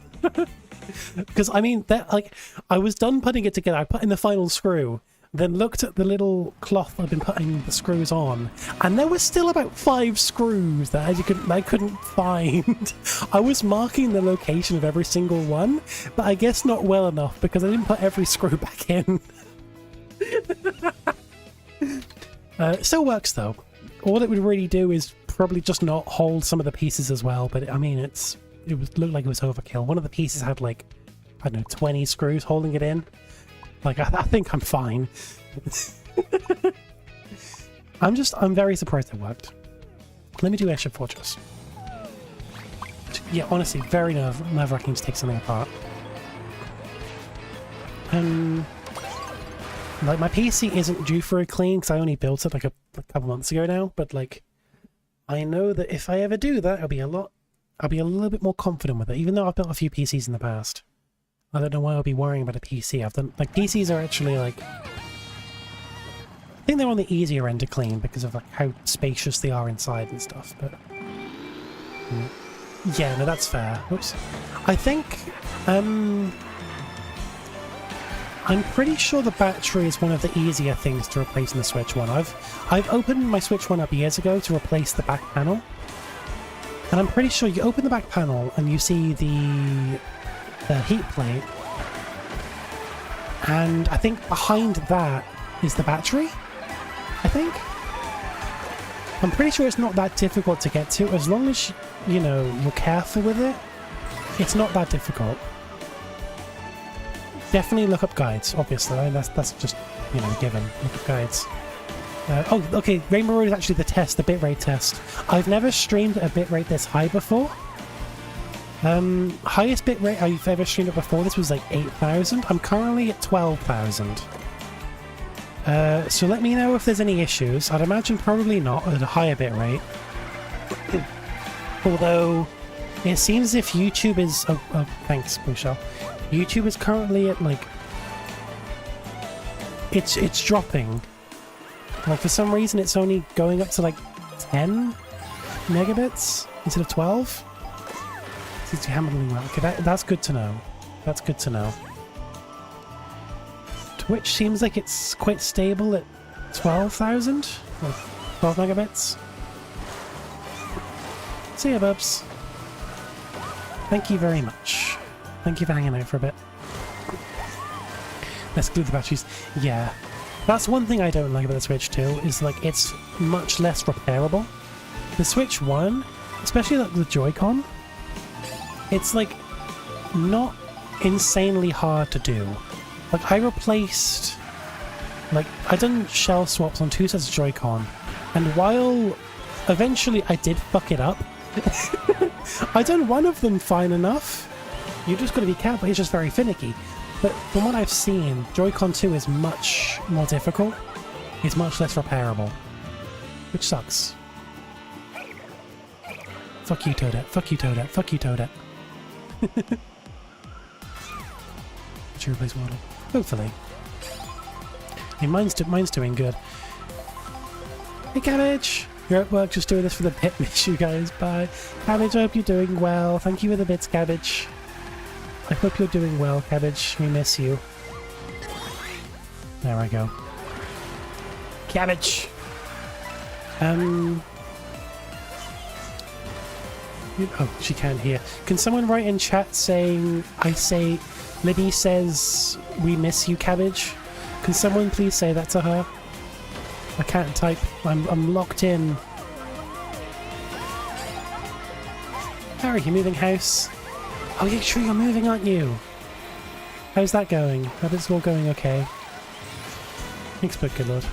Because I mean, that like I was done putting it together. I put in the final screw, then looked at the little cloth I've been putting the screws on, and there was still about 5 screws that I couldn't find. I was marking the location of every single one, but I guess not well enough because I didn't put every screw back in. It still works though. All it would really do is probably just not hold some of the pieces as well, but I mean, it looked like it was overkill. One of the pieces had like, I don't know, 20 screws holding it in. Like, I think I'm fine. I'm very surprised it worked. Let me do Airship Fortress. Yeah, honestly, very nerve-wracking to take something apart. Like, my PC isn't due for a clean because I only built it like a couple months ago now, but like, I know that if I ever do that, I'll be a little bit more confident with it, even though I've built a few PCs in the past. I don't know why I'll be worrying about a PC. I've done, like, PCs are actually, like, I think they're on the easier end to clean because of, like, how spacious they are inside and stuff, but... Yeah, no, that's fair. Oops. I think, I'm pretty sure the battery is one of the easier things to replace in the Switch One. I've opened my Switch One up years ago to replace the back panel. And I'm pretty sure you open the back panel and you see the heat plate, and I think behind that is the battery, I think. I'm pretty sure it's not that difficult to get to, as long as, you know, you're careful with it. It's not that difficult. Definitely look up guides, obviously. I mean, that's just, you know, given. Look up guides. Oh, okay, Rainbow Road is actually the bitrate test. I've never streamed at a bitrate this high before. Highest bitrate I've ever streamed it before this was like 8,000. I'm currently at 12,000. So let me know if there's any issues. I'd imagine probably not at a higher bitrate. Although, it seems as if YouTube is... Oh, thanks, Michelle. YouTube is currently at like... It's dropping. Like, for some reason it's only going up to like 10 megabits instead of 12. Seems to be handling well. Okay, that's good to know. That's good to know. Twitch seems like it's quite stable at 12,000? Like 12 megabits? See ya, Bubs. Thank you very much. Thank you for hanging out for a bit. Let's glue the batteries. Yeah. That's one thing I don't like about the Switch 2, is like it's much less repairable. The Switch 1, especially like the Joy-Con, it's like not insanely hard to do. Like I replaced, like I done shell swaps on 2 sets of Joy-Con, and while eventually I did fuck it up, I done one of them fine enough. You just got to be careful. It's just very finicky. But from what I've seen, Joy-Con 2 is much more difficult. It's much less repairable, which sucks. Fuck you, Toadette. Fuck you, Toadette. Fuck you, Toadette. Should replace model. Hopefully. I mean, mine's doing good. Hey, Cabbage! You're at work just doing this for the bit. Miss you guys. Bye. Cabbage, I hope you're doing well. Thank you for the bits, Cabbage. I hope you're doing well, Cabbage. We miss you. There I go. Cabbage! Oh, she can't hear. Can someone write in chat saying, Libby says, we miss you, Cabbage? Can someone please say that to her? I can't type. I'm locked in. Harry, you're moving house. Oh yeah, sure, you're moving, aren't you? How's that going? That is all going okay. Thanks, but good lord.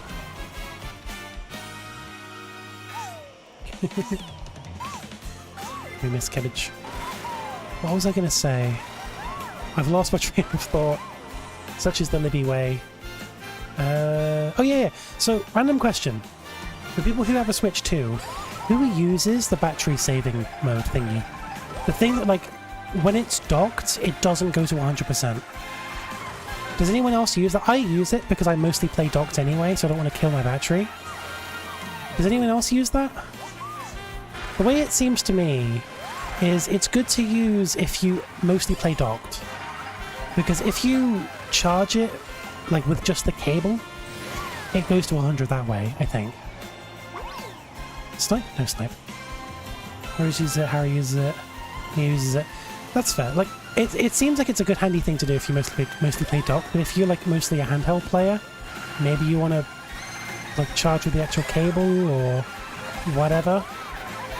We miss cabbage. What was I going to say? I've lost my train of thought. Such is the Libby way. Oh yeah. So, random question. For people who have a Switch 2, who uses the battery saving mode thingy? The thing that, like, when it's docked, it doesn't go to 100%. Does anyone else use that? I use it because I mostly play docked anyway, so I don't want to kill my battery. Does anyone else use that? The way it seems to me is it's good to use if you mostly play docked. Because if you charge it, like with just the cable, it goes to 100 that way, I think. Snipe? No snipe. Rose uses it, Harry uses it, he uses it. That's fair. Like, it seems like it's a good handy thing to do if you mostly play dock, but if you're like mostly a handheld player, maybe you want to like charge with the actual cable or whatever,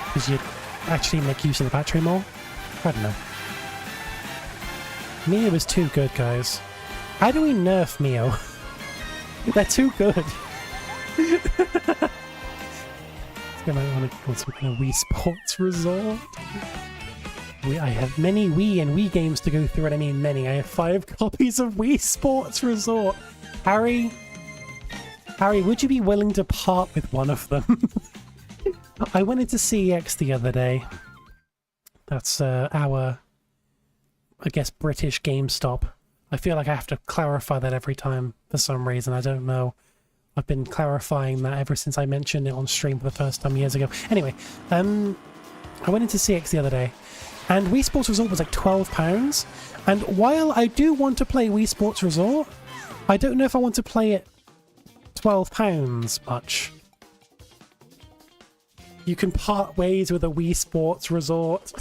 because you actually make use of the battery more. I don't know. Mio is too good, guys. How do we nerf Mio? They're too good. I might want to go to some kind of Wii Sports Resort. I have many Wii and Wii games to go through, and I mean many. I have 5 copies of Wii Sports Resort. Harry, would you be willing to part with one of them? I went into CEX the other day. That's our, I guess, British GameStop. I feel like I have to clarify that every time for some reason. I don't know. I've been clarifying that ever since I mentioned it on stream for the first time years ago. Anyway, I went into CX the other day, and Wii Sports Resort was like £12. And while I do want to play Wii Sports Resort, I don't know if I want to play it £12 much. You can part ways with a Wii Sports Resort.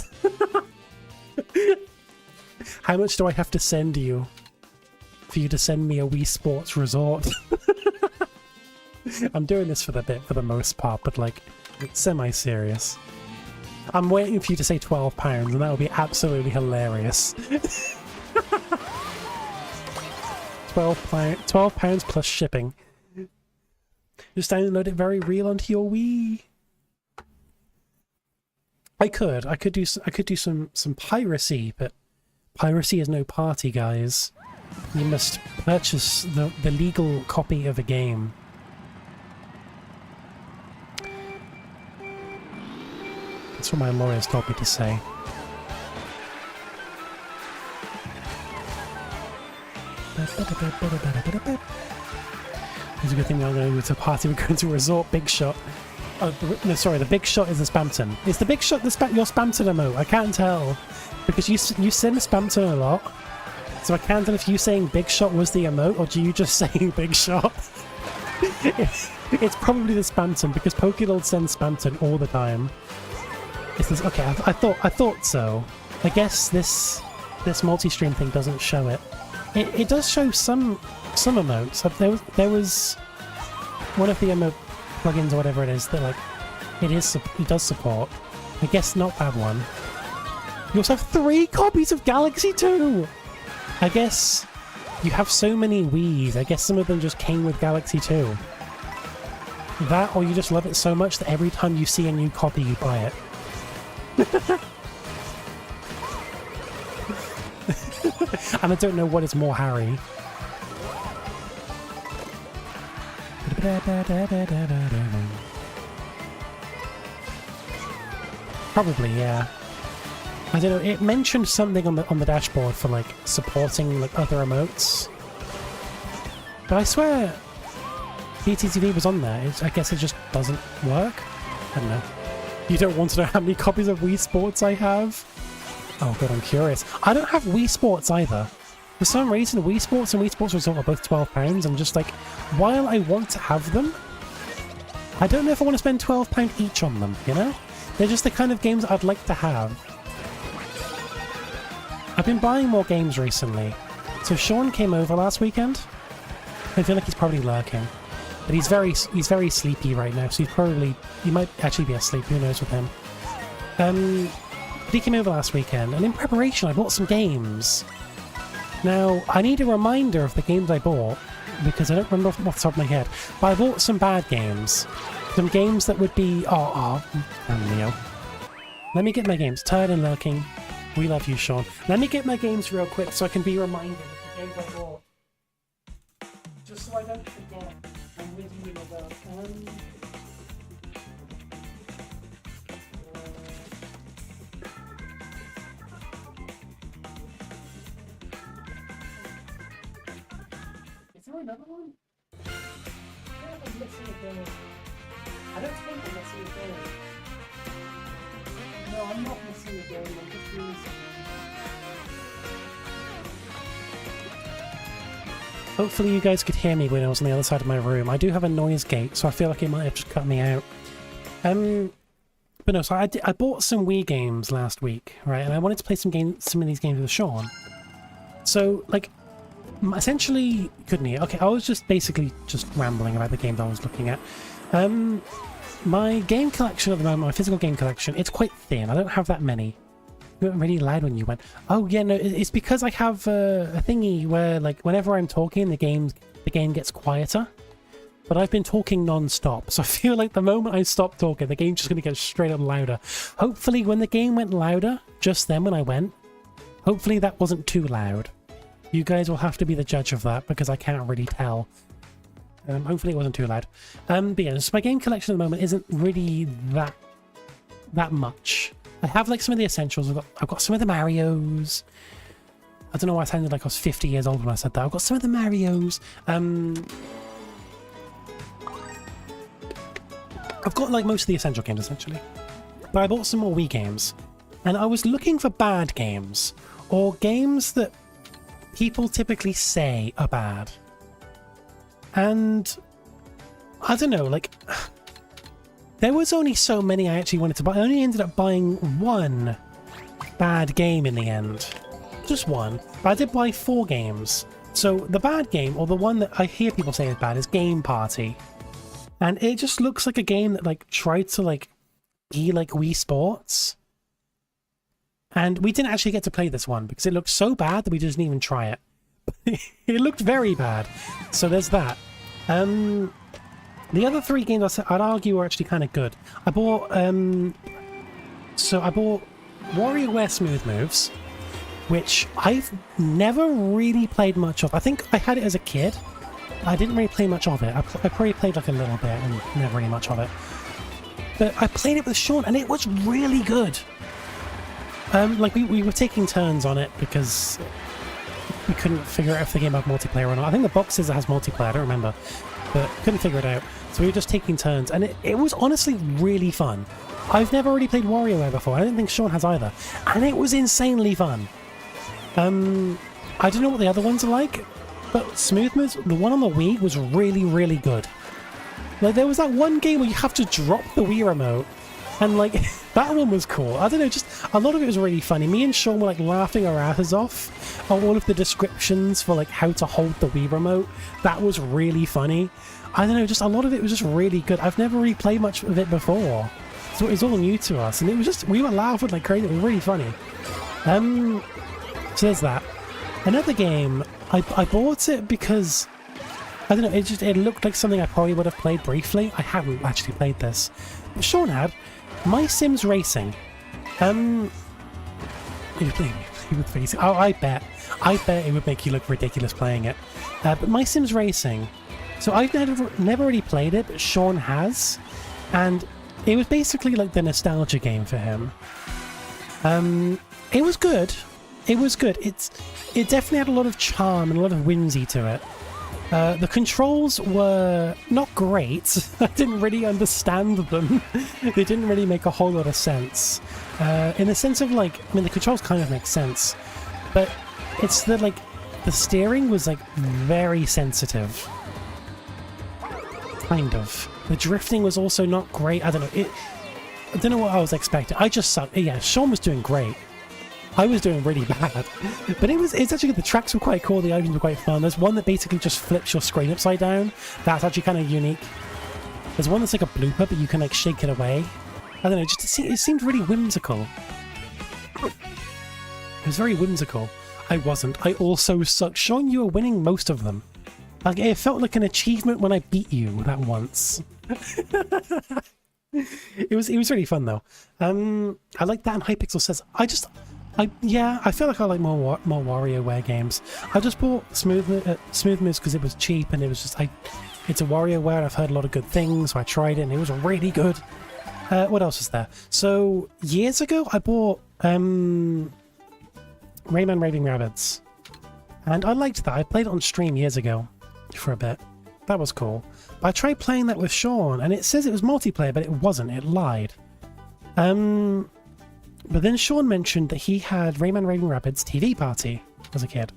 How much do I have to send you for you to send me a Wii Sports Resort? I'm doing this for the most part, but like, it's semi-serious. I'm waiting for you to say £12, and that would be absolutely hilarious. £12 plus shipping. Just download it very real onto your Wii. I could do some piracy, but piracy is no party, guys. You must purchase the legal copy of a game. That's what my lawyers told me to say. It's a good thing we're not going to go to a party, we're going to a resort. Big shot. Oh, no, sorry, the big shot is the Spamton. Is the big shot your Spamton emote? I can't tell. Because you send Spamton a lot. So I can't tell if you saying big shot was the emote, or do you just saying big shot? It's probably the Spamton, because Pokélord sends Spamton all the time. Is this okay? I thought so. I guess this multi-stream thing doesn't show it. It does show some emotes. There was one of the emote plugins or whatever it is that like it does support. I guess not that one. You also have 3 copies of Galaxy 2. I guess you have so many Wiis. I guess some of them just came with Galaxy 2. That, or you just love it so much that every time you see a new copy, you buy it. And I don't know what is more Harry. Probably, yeah. I don't know. It mentioned something on the dashboard for like supporting like other emotes, but I swear BTTV was on there. I guess it just doesn't work. I don't know. You don't want to know how many copies of Wii Sports I have? Oh god, I'm curious. I don't have Wii Sports either. For some reason, Wii Sports and Wii Sports Resort are both £12. I'm just like, while I want to have them, I don't know if I want to spend £12 each on them, you know? They're just the kind of games I'd like to have. I've been buying more games recently. So Sean came over last weekend. I feel like he's probably lurking. But he's very sleepy right now, so he might actually be asleep. Who knows with him? He came over last weekend, and in preparation, I bought some games. Now I need a reminder of the games I bought because I don't remember off the top of my head. But I bought some bad games, some games that would be Leo. Let me get my games. Tired and lurking. We love you, Sean. Let me get my games real quick so I can be reminded of the games I bought. Just so I don't forget. I'm with you about Is there another one? I don't think I'm missing a game. I don't think I'm missing a game. No, I'm not missing a game. I'm just doing something. Hopefully you guys could hear me when I was on the other side of my room. I do have a noise gate, so I feel like it might have just cut me out. But no, so I bought some Wii games last week, right? And I wanted to play some of these games with Sean. So, like, essentially, couldn't hear. Okay, I was just basically just rambling about the games I was looking at. My game collection at the moment, my physical game collection, it's quite thin. I don't have that many. You went really loud when you went. Oh yeah, no, it's because I have a thingy where, like, whenever I'm talking, the game gets quieter. But I've been talking non-stop, so I feel like the moment I stop talking, the game's just going to get straight up louder. Hopefully, when the game went louder, just then when I went, hopefully that wasn't too loud. You guys will have to be the judge of that because I can't really tell. Hopefully it wasn't too loud. But yeah, so my game collection at the moment isn't really that much. I have like some of the essentials. I've got some of the Marios. I don't know why I sounded like I was 50 years old when I said that. I've got some of the Marios. I've got like most of the essential games essentially. But I bought some more Wii games. And I was looking for bad games. Or games that people typically say are bad. And I don't know, like, there was only so many I actually wanted to buy. I only ended up buying one bad game in the end. Just one. But I did buy 4 games. So the bad game, or the one that I hear people say is bad, is Game Party. And it just looks like a game that, like, tried to, like, be like Wii Sports. And we didn't actually get to play this one because it looked so bad that we didn't even try it. It looked very bad. So there's that. The other 3 games I'd argue are actually kind of good. I bought WarioWare Smooth Moves, which I've never really played much of. I think I had it as a kid. I didn't really play much of it. I probably played like a little bit and never really much of it. But I played it with Sean and it was really good. Like we were taking turns on it because we couldn't figure out if the game had multiplayer or not. I think the box says it has multiplayer, I don't remember. But couldn't figure it out. So we were just taking turns, and it was honestly really fun. I've never really played WarioWare before. I don't think Sean has either. And it was insanely fun. I don't know what the other ones are like, but Smooth Moves, the one on the Wii, was really, really good. Like, there was that one game where you have to drop the Wii remote, and, like, that one was cool. I don't know, just a lot of it was really funny. Me and Sean were, like, laughing our asses off on all of the descriptions for, like, how to hold the Wii remote. That was really funny. I don't know, just a lot of it was just really good. I've never really played much of it before, so it was all new to us, and it was just, we were laughing like crazy. It was really funny. So there's that. Another game, I bought it because, I don't know, it looked like something I probably would have played briefly. I haven't actually played this. But Sean had My Sims Racing. You play with racing. Oh, I bet it would make you look ridiculous playing it. But My Sims Racing. So I've never really played it, but Sean has, and it was basically like the nostalgia game for him. It was good. It was good. It definitely had a lot of charm and a lot of whimsy to it. The controls were not great. I didn't really understand them. They didn't really make a whole lot of sense. In the sense of, like, I mean, the controls kind of make sense, but it's the, like, the steering was, like, very sensitive. Kind of. The drifting was also not great. I don't know. I don't know what I was expecting. I just sucked. Yeah, Sean was doing great. I was doing really bad. But it's actually good. The tracks were quite cool. The items were quite fun. There's one that basically just flips your screen upside down. That's actually kind of unique. There's one that's like a blooper, but you can like shake it away. I don't know, just it seemed really whimsical. It was very whimsical. I wasn't. I also sucked. Sean, you were winning most of them. Like, it felt like an achievement when I beat you that once. It was really fun though. I like that, and Hypixel says I feel like I like more WarioWare games. I just bought Smooth Moves because it was cheap, and it was just it's a WarioWare, and I've heard a lot of good things, so I tried it and it was really good. What else is there? So years ago I bought Rayman Raving Rabbids, and I liked that. I played it on stream years ago for a bit. That was cool. But I tried playing that with Sean, and it says it was multiplayer, but it wasn't. It lied. But then Sean mentioned that he had Rayman Raving Rabbids TV Party as a kid.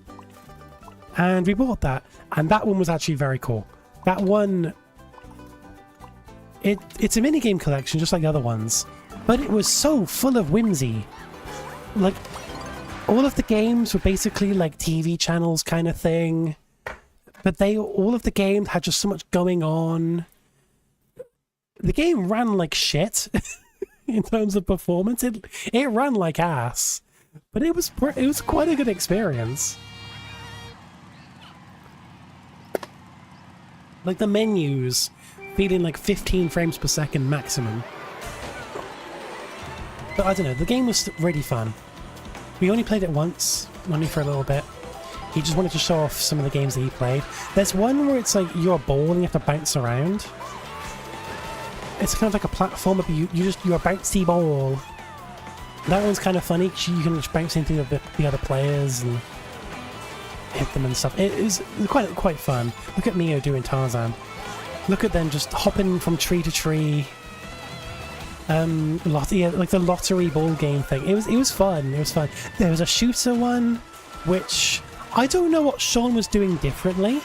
And we bought that, and that one was actually very cool. That one, it's a minigame collection just like the other ones, but it was so full of whimsy. Like, all of the games were basically like TV channels kind of thing, but all of the games had just so much going on. The game ran like shit in terms of performance. It ran like ass, but it was quite a good experience. Like, the menus feeling like 15 frames per second maximum. But I don't know, the game was really fun. We only played it once, only for a little bit. He just wanted to show off some of the games that he played. There's one where it's like you're a ball and you have to bounce around. It's kind of like a platformer, but you're a bouncy ball. That one's kind of funny. You can just bounce into the other players and hit them and stuff. It is quite fun. Look at Neo doing Tarzan. Look at them just hopping from tree to tree. Like the lottery ball game thing. It was fun. It was fun. There was a shooter one, which I don't know what Sean was doing differently,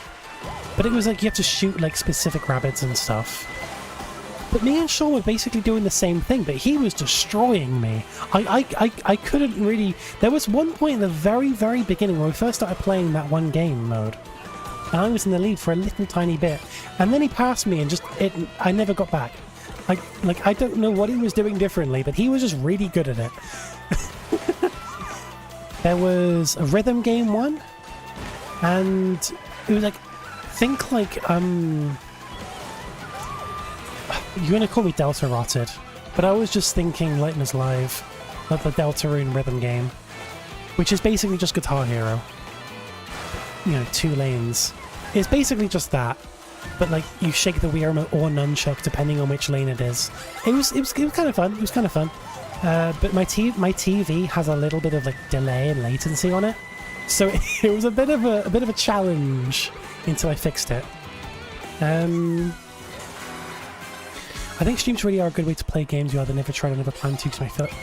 but it was like you have to shoot like specific rabbits and stuff. But me and Sean were basically doing the same thing, but he was destroying me. I couldn't really... There was one point in the very, very beginning when we first started playing that one game mode, and I was in the lead for a little tiny bit, and then he passed me and I never got back. I don't know what he was doing differently, but he was just really good at it. There was a rhythm game one, and it was like... Think like, you're gonna call me Delta Rotted, but I was just thinking Lightness Live, like the Deltarune rhythm game, which is basically just Guitar Hero. You know, 2 lanes. It's basically just that, but like you shake the Wii remote or nunchuck depending on which lane it is. It was kind of fun. It was kind of fun. But my TV has a little bit of like delay and latency on it, so it was a bit of a challenge until I fixed it. I think streams really are a good way to play games you either never tried or never plan to, because I feel like...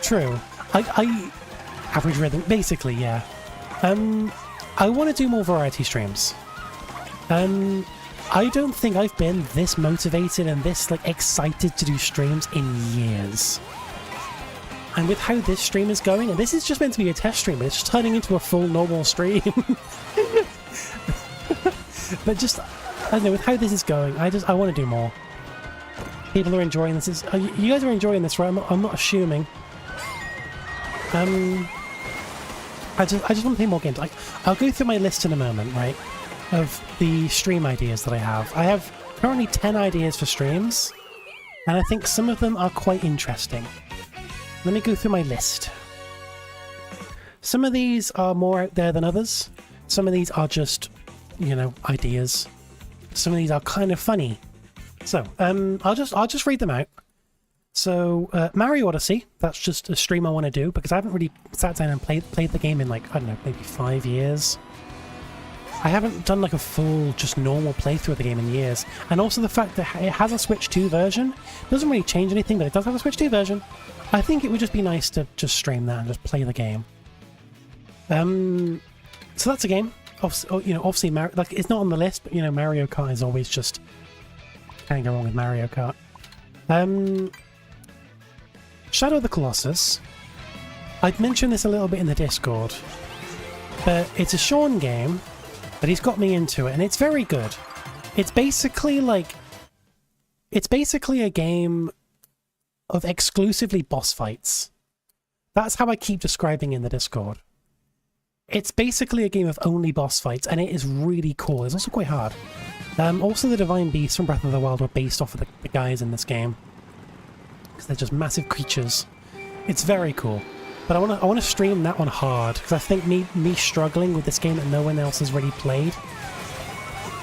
True. I average rhythm, basically, yeah. I want to do more variety streams. I don't think I've been this motivated and this like excited to do streams in years. And with how this stream is going, and this is just meant to be a test stream, but it's just turning into a full normal stream. But just, I don't know, with how this is going, I want to do more. People are enjoying this. You guys are enjoying this, right? I'm not assuming. I just want to play more games. I'll go through my list in a moment, right? Of the stream ideas that I have. I have currently 10 ideas for streams, and I think some of them are quite interesting. Let me go through my list. Some of these are more out there than others. Some of these are just, you know, ideas. Some of these are kind of funny. So, I'll just read them out. So, Mario Odyssey, that's just a stream I want to do, because I haven't really sat down and played the game in like, I don't know, maybe 5 years. I haven't done like a full, just normal playthrough of the game in years. And also the fact that it has a Switch 2 version doesn't really change anything, but it does have a Switch 2 version. I think it would just be nice to just stream that and just play the game. So that's a game. Obviously, like it's not on the list, but you know, Mario Kart is always just... Can't go wrong with Mario Kart. Shadow of the Colossus. I'd mentioned this a little bit in the Discord, but it's a Sean game, but he's got me into it, and it's very good. It's basically a game of exclusively boss fights. That's how I keep describing in the Discord. It's basically a game of only boss fights, and it is really cool. It's also quite hard. Also, the Divine Beasts from Breath of the Wild were based off of the guys in this game, because they're just massive creatures. It's very cool. But I want to stream that one hard, because I think me struggling with this game that no one else has really played,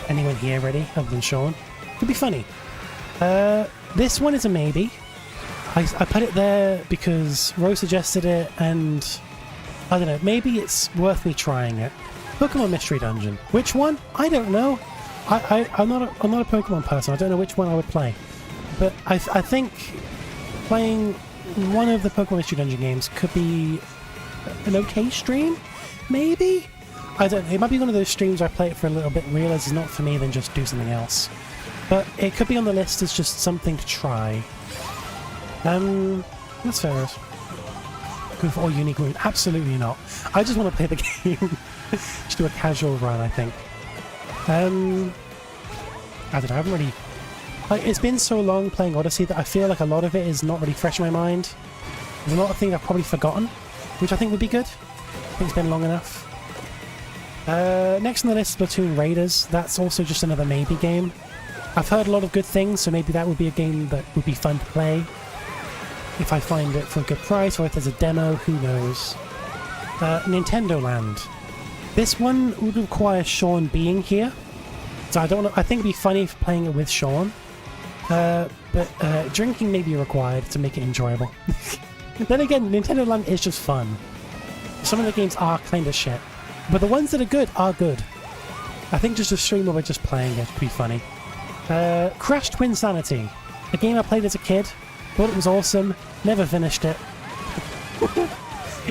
anyone here ready other than Sean, could be funny. This one is a maybe. I put it there because Rose suggested it, and I don't know, maybe it's worth me trying it. Pokemon Mystery Dungeon. Which one? I don't know. I'm not a Pokemon person. I don't know which one I would play. But I think playing one of the Pokemon Mystery Dungeon games could be an okay stream, maybe? I don't know, it might be one of those streams where I play it for a little bit, realise it's not for me, then just do something else. But it could be on the list as just something to try. That's fair. Go for all unique moves? Absolutely not. I just want to play the game. Just do a casual run, I think. I don't know, I haven't really... it's been so long playing Odyssey that I feel like a lot of it is not really fresh in my mind. There's a lot of things I've probably forgotten, which I think would be good. I think it's been long enough. Next on the list, Splatoon Raiders. That's also just another maybe game. I've heard a lot of good things, so maybe that would be a game that would be fun to play. If I find it for a good price, or if there's a demo, who knows. Nintendo Land. This one would require Sean being here. So I don't know, I think it'd be funny if playing it with Sean. But drinking may be required to make it enjoyable. Then again, Nintendo Land is just fun. Some of the games are kind of shit. But the ones that are good are good. I think just a stream where we're just playing it could be funny. Crash Twinsanity. A game I played as a kid. Thought it was awesome. Never finished it.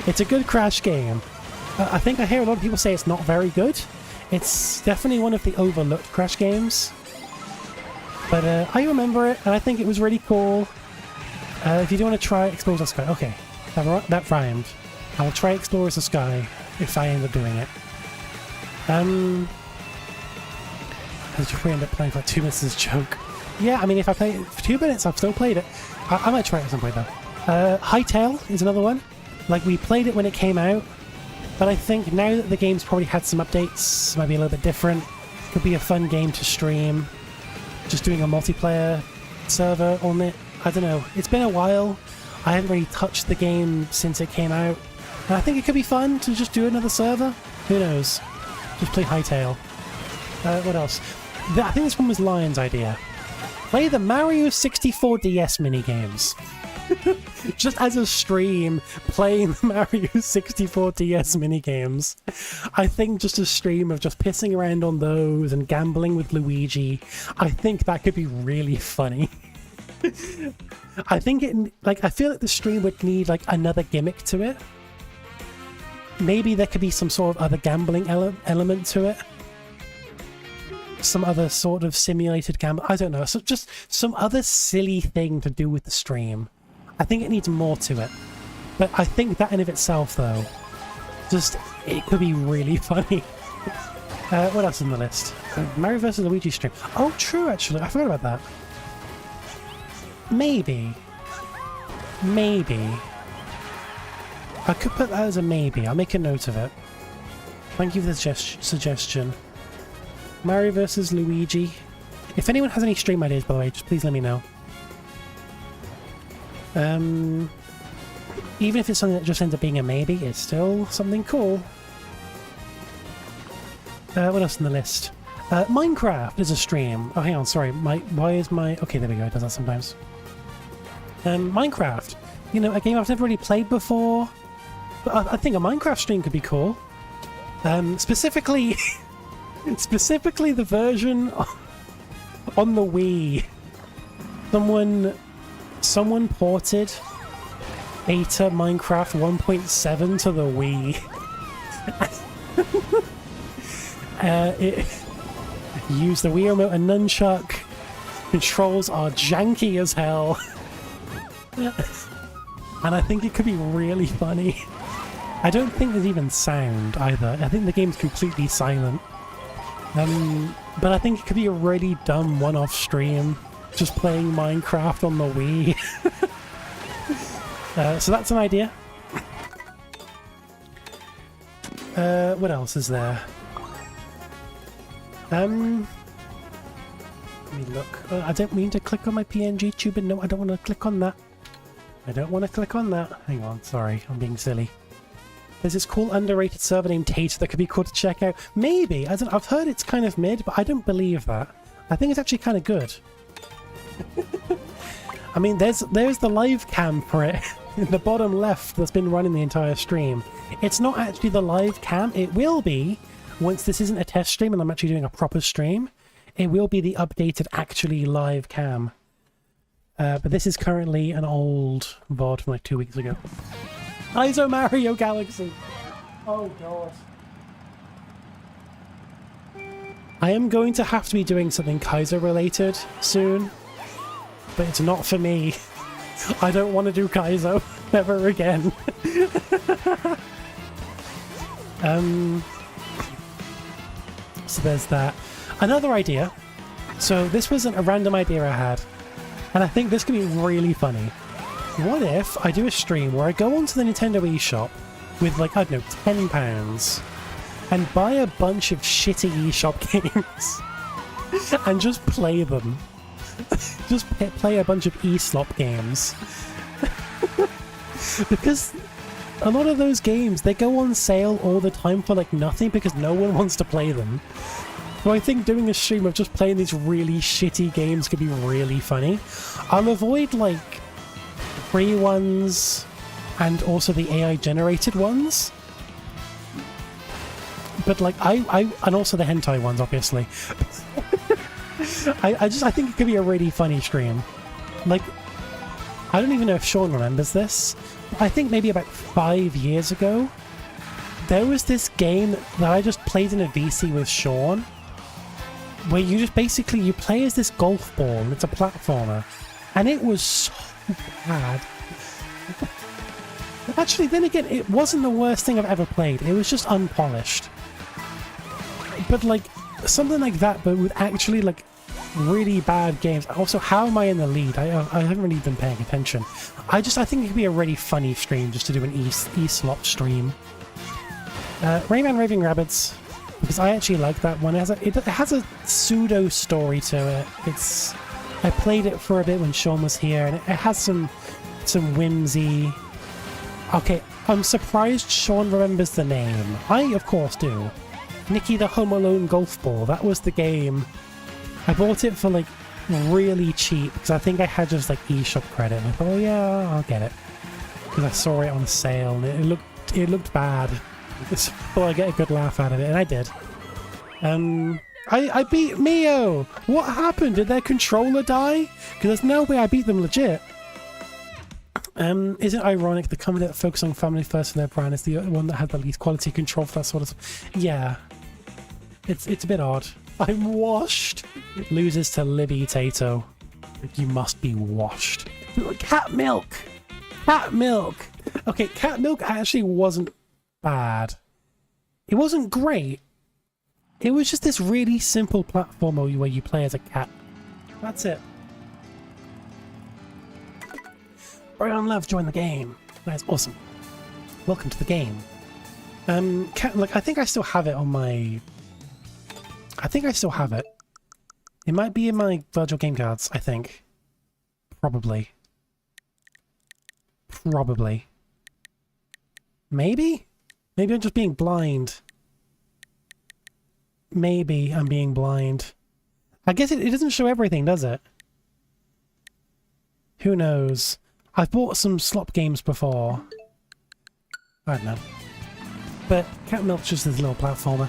It's a good Crash game. I think I hear a lot of people say it's not very good. It's definitely one of the overlooked Crash games. But I remember it, and I think it was really cool. If you do want to try Explorers of the Sky... Okay, that rhymed. I will try Explorers of the Sky if I end up doing it. If we end up playing for like 2 minutes as a joke. Yeah, I mean, if I play it for 2 minutes, I've still played it. I might try it at some point, though. Hytale is another one. Like, we played it when it came out, but I think now that the game's probably had some updates, might be a little bit different. Could be a fun game to stream. Just doing a multiplayer server on it. I don't know. It's been a while. I haven't really touched the game since it came out. And I think it could be fun to just do another server. Who knows? Just play Hytale. What else? I think this one was Lion's idea. Play the Mario 64 DS minigames. Just as a stream, playing the Mario 64 DS minigames. I think just a stream of just pissing around on those and gambling with Luigi, I think that could be really funny. I think I feel like the stream would need like another gimmick to it. Maybe there could be some sort of other gambling element to it. Some other sort of simulated gamble. I don't know. So just some other silly thing to do with the stream. I think it needs more to it. But I think that in of itself, though, it could be really funny. What else on the list? Mario vs. Luigi stream. Oh, true, actually. I forgot about that. Maybe. I could put that as a maybe. I'll make a note of it. Thank you for the suggestion. Mario vs. Luigi. If anyone has any stream ideas, by the way, just please let me know. Even if it's something that just ends up being a maybe, it's still something cool. What else on the list? Minecraft is a stream. Oh, hang on, sorry. Why is my... Okay, there we go. It does that sometimes. Minecraft. You know, a game I've never really played before. But I think a Minecraft stream could be cool. Specifically the version on the Wii. Someone ported Beta Minecraft 1.7 to the Wii. It used the Wii remote and nunchuck. Controls are janky as hell. And I think it could be really funny. I don't think there's even sound either. I think the game's completely silent. But I think it could be a really dumb one-off stream, just playing Minecraft on the Wii. So that's an idea. What else is there? Let me look. I don't mean to click on my pngtubing. No, I don't want to click on that. I don't want to click on that. Hang on, sorry, I'm being silly. There's this cool underrated server named Tato that could be cool to check out. Maybe. I've heard it's kind of mid, but I don't believe that. I think it's actually kind of good. I mean, there's the live cam for it in the bottom left that's been running the entire stream. It's not actually the live cam. It will be, once this isn't a test stream and I'm actually doing a proper stream, it will be the updated actually live cam. But this is currently an old VOD from like 2 weeks ago. ISO Mario Galaxy! Oh god. I am going to have to be doing something Kaiser related soon, but it's not for me. I don't want to do Kaizo ever again. So there's that. Another idea. So this wasn't a random idea I had, and I think this could be really funny. What if I do a stream where I go onto the Nintendo eShop with, like, I don't know, £10 and buy a bunch of shitty eShop games and just play them. Just play a bunch of eSlop games. Because a lot of those games, they go on sale all the time for, like, nothing because no one wants to play them. So I think doing a stream of just playing these really shitty games could be really funny. I'll avoid, like, free ones and also the AI generated ones, but like and also the hentai ones, obviously. I think it could be a really funny stream. Like, I don't even know if Sean remembers this. I think maybe about 5 years ago there was this game that I just played in a VC with Sean where you just basically you play as this golf ball and it's a platformer, and it was so bad. Actually, then again, it wasn't the worst thing I've ever played. It was just unpolished. But like, something like that, but with actually like really bad games. Also, how am I in the lead? I haven't really been paying attention. I think it could be a really funny stream just to do an e-slop stream. Rayman Raving Rabbids, because I actually like that one. It has a pseudo story to it. I played it for a bit when Sean was here, and it has some whimsy. Okay, I'm surprised Sean remembers the name. I, of course, do. Nicky the Home Alone Golf Ball. That was the game. I bought it for, like, really cheap, because I think I had just, like, eShop credit. And I thought, oh yeah, I'll get it. Because I saw it on sale, and it looked bad. So I thought I'd get a good laugh out of it, and I did. I beat Mio! What happened? Did their controller die? Because there's no way I beat them legit. Is it ironic the company that focused on family first for their brand is the one that had the least quality control for that sort of stuff? Yeah. It's a bit odd. I'm washed! Loses to Libbytato. You must be washed. Cat milk! Cat milk! Okay, cat milk actually wasn't bad. It wasn't great. It was just this really simple platformer where you play as a cat. That's it. Brian Love joined the game. That's awesome. Welcome to the game. Like, I think I still have it on my... I think I still have it. It might be in my Virtual Game Cards, I think. Probably. Probably. Maybe? Maybe I'm just being blind. Maybe I'm being blind. I guess it doesn't show everything, does it? Who knows? I've bought some slop games before. I don't know. But Cat Milk's just this little platformer.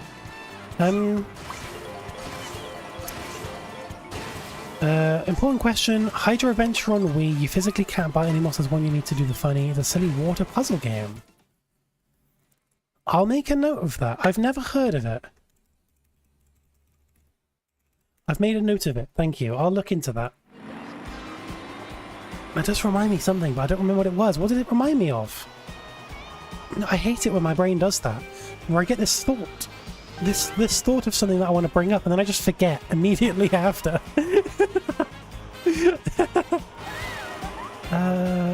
Important question. Hydro Adventure on Wii. You physically can't buy any monsters when you need to do the funny. It's a silly water puzzle game. I'll make a note of that. I've never heard of it. I've made a note of it. Thank you. I'll look into that. That does remind me something, but I don't remember what it was. What did it remind me of? I hate it when my brain does that, where I get this thought. This thought of something that I want to bring up, and then I just forget immediately after.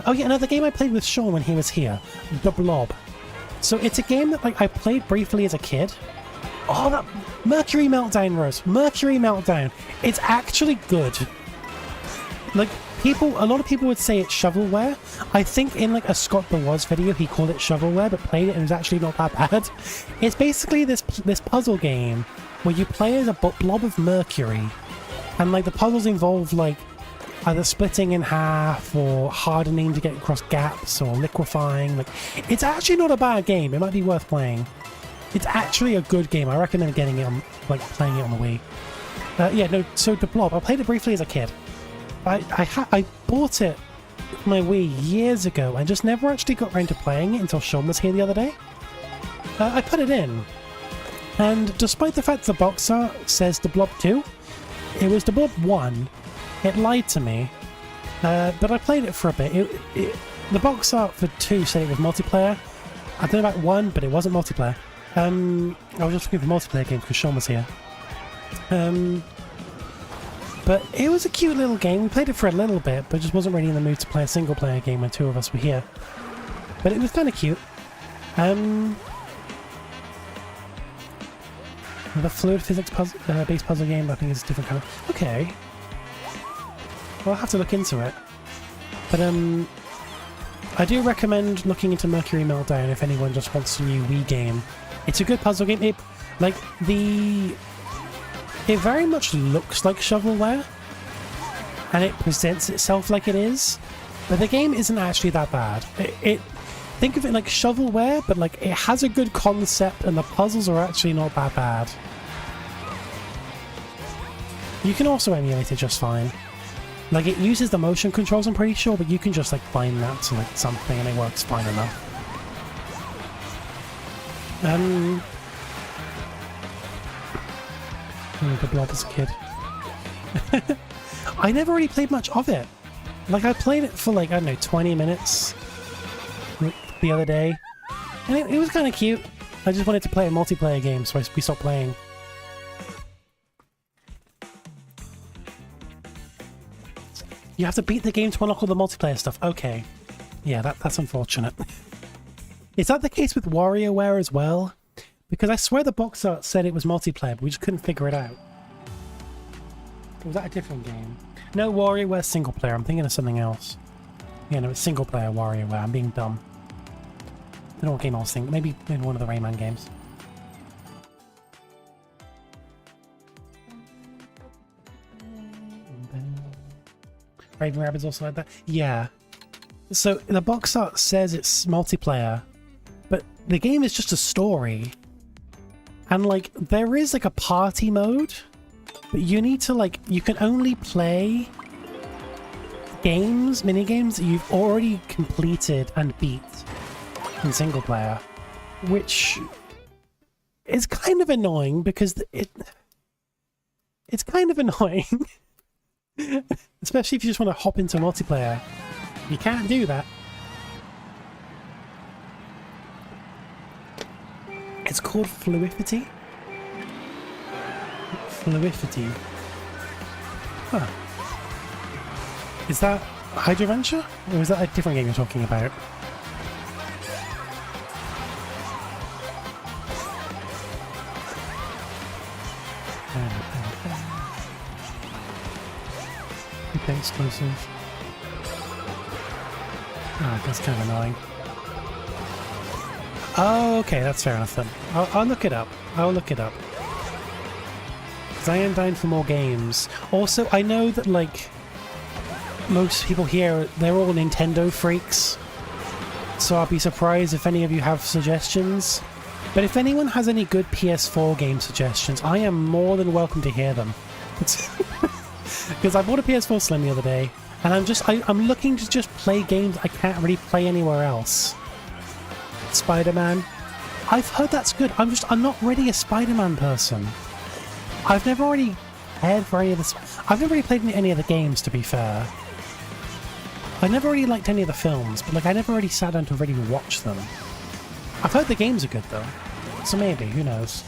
Oh yeah, another game I played with Sean when he was here, The Blob. So it's a game that like I played briefly as a kid. Oh, that Mercury Meltdown, Rose. Mercury Meltdown. It's actually good. Like a lot of people would say it's shovelware. I think in like a Scott the Was video he called it shovelware, but played it and it was actually not that bad. It's basically this puzzle game where you play as a blob of mercury, and like the puzzles involve like either splitting in half or hardening to get across gaps or liquefying. Like, it's actually not a bad game. It might be worth playing. It's actually a good game. I recommend getting it on, like, playing it on the Wii. Yeah, no, so The Blob, I played it briefly as a kid. I bought it for my Wii years ago and just never actually got around to playing it until Sean was here the other day. I put it in, and despite the fact the box art says The Blob 2, it was The Blob 1. It lied to me, but I played it for a bit. The box art for 2 said it was multiplayer. I don't know about 1, but it wasn't multiplayer. I was just looking for multiplayer games because Sean was here. But it was a cute little game. We played it for a little bit, but just wasn't really in the mood to play a single player game when 2 of us were here. But it was kind of cute. The fluid physics based puzzle game, I think is a different kind of... Okay. Well, I'll have to look into it. But I do recommend looking into Mercury Meltdown if anyone just wants a new Wii game. It's a good puzzle game. It very much looks like shovelware, and it presents itself like it is, but the game isn't actually that bad. Think of it like shovelware, but like it has a good concept, and the puzzles are actually not that bad. You can also emulate it just fine. Like, it uses the motion controls, I'm pretty sure, but you can just, like, bind that to, like, something and it works fine enough. The Blob as a kid. I never really played much of it. Like, I played it for, like, I don't know, 20 minutes the other day. And it was kind of cute. I just wanted to play a multiplayer game, so we stopped playing. You have to beat the game to unlock all the multiplayer stuff. Okay. Yeah, that's unfortunate. Is that the case with WarioWare as well? Because I swear the box art said it was multiplayer, but we just couldn't figure it out. Or was that a different game? No, WarioWare's single player. I'm thinking of something else. Yeah, no, it's single player WarioWare. I'm being dumb. I don't know what game I was thinking. Maybe one of the Rayman games. Raven Rabbit's also like that? Yeah. So the box art says it's multiplayer, but the game is just a story. And like, there is like a party mode, but you need to like, you can only play mini-games that you've already completed and beat in single player, which is kind of annoying because it's kind of annoying. Especially if you just want to hop into multiplayer. You can't do that. It's called Fluidity. Fluidity. Huh. Is that Hydroventure? Or is that a different game you're talking about? Okay, exclusive. Oh, that's kind of annoying. Oh, okay, that's fair enough then. I'll look it up. I'll look it up. Because I am down for more games. Also, I know that, like, most people here, they're all Nintendo freaks. So I'll be surprised if any of you have suggestions. But if anyone has any good PS4 game suggestions, I am more than welcome to hear them. Because I bought a PS4 Slim the other day, and I'm looking to just play games I can't really play anywhere else. Spider-Man. I've heard that's good. I'm not really a Spider-Man person. I've never really cared for any of this. I've never really played any of the games, to be fair. I never really liked any of the films, but like I never really sat down to really watch them. I've heard the games are good though, so maybe, who knows.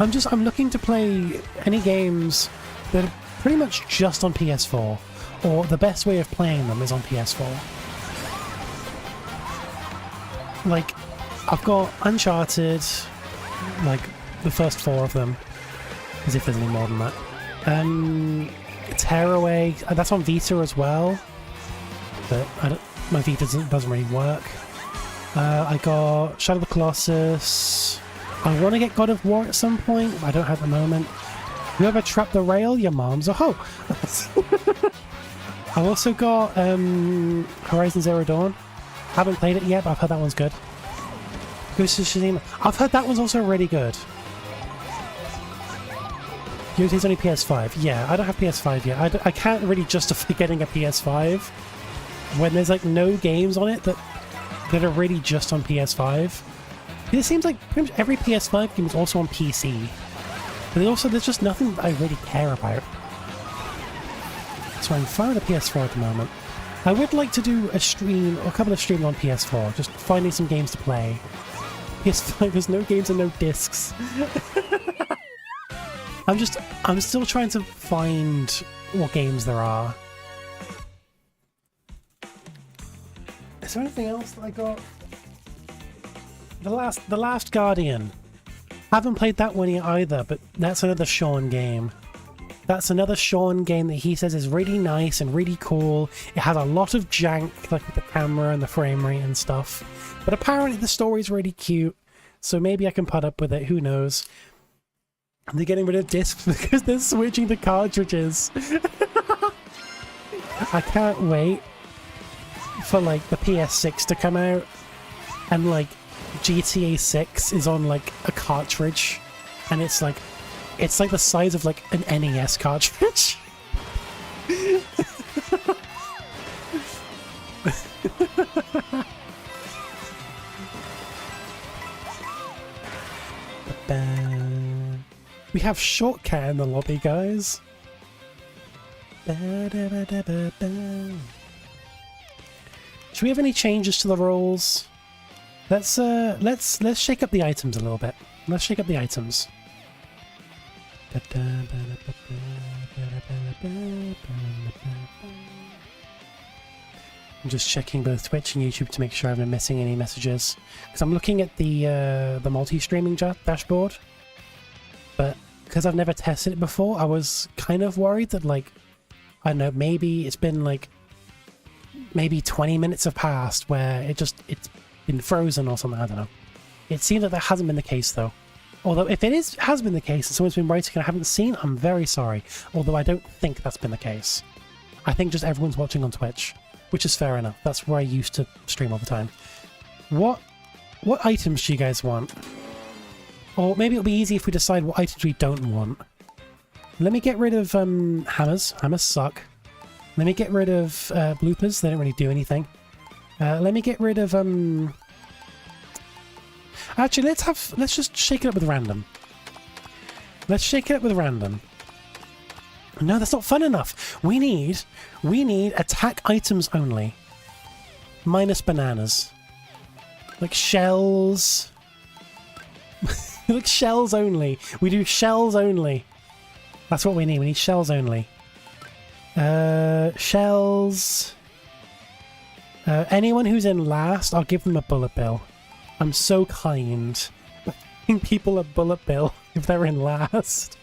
I'm looking to play any games that are pretty much just on PS4, or the best way of playing them is on PS4. Like, I've got Uncharted, like the first 4 of them, as if there's any more than that. Tearaway, that's on Vita as well, but my Vita doesn't really work. I got Shadow of the Colossus. I want to get God of War at some point, but I don't have at the moment. You ever trap the rail? Your mom's a hoe. I've also got Horizon Zero Dawn. Haven't played it yet, but I've heard that one's good. Ghost of Tsushima. I've heard that one's also really good. It's only PS5. Yeah, I don't have PS5 yet. I can't really justify getting a PS5 when there's like no games on it that are really just on PS5. It seems like pretty much every PS5 game is also on PC. But there's just nothing that I really care about. So I'm far on a PS4 at the moment. I would like to do a stream, or a couple of streams on PS4, just finding some games to play. PS5, there's no games and no discs. I'm still trying to find what games there are. Is there anything else that I got? The Last Guardian. Haven't played that one yet either, but that's another Sean game. That's another Sean game that he says is really nice and really cool. It has a lot of jank, like with the camera and the frame rate and stuff. But apparently the story's really cute, so maybe I can put up with it, who knows. They're getting rid of discs because they're switching to cartridges. I can't wait for like the PS6 to come out and like GTA 6 is on like a cartridge and it's like the size of like an NES cartridge. We have Shortcat in the lobby, guys. Should we have any changes to the roles? Let's shake up the items a little bit. Let's shake up the items. I'm just checking both Twitch and YouTube to make sure I'm not missing any messages, because I'm looking at the multi-streaming dashboard, but because I've never tested it before, I was kind of worried that, like, I don't know, maybe it's been like maybe 20 minutes have passed where it's been frozen or something. I don't know. It seems that hasn't been the case though. Although if it has been the case and someone's been writing and I haven't seen, I'm very sorry. Although I don't think that's been the case. I think just everyone's watching on Twitch, which is fair enough. That's where I used to stream all the time. What items do you guys want? Or maybe it'll be easy if we decide what items we don't want. Let me get rid of hammers. Hammers suck. Let me get rid of bloopers. They don't really do anything. Let me get rid of Actually, let's just shake it up with random. Let's shake it up with random. No, that's not fun enough. We need attack items only. Minus bananas. Like shells. Like shells only. We do shells only. That's what we need. We need shells only. Shells. Anyone who's in last, I'll give them a bullet bill. I'm so kind. Giving people a bullet bill if they're in last.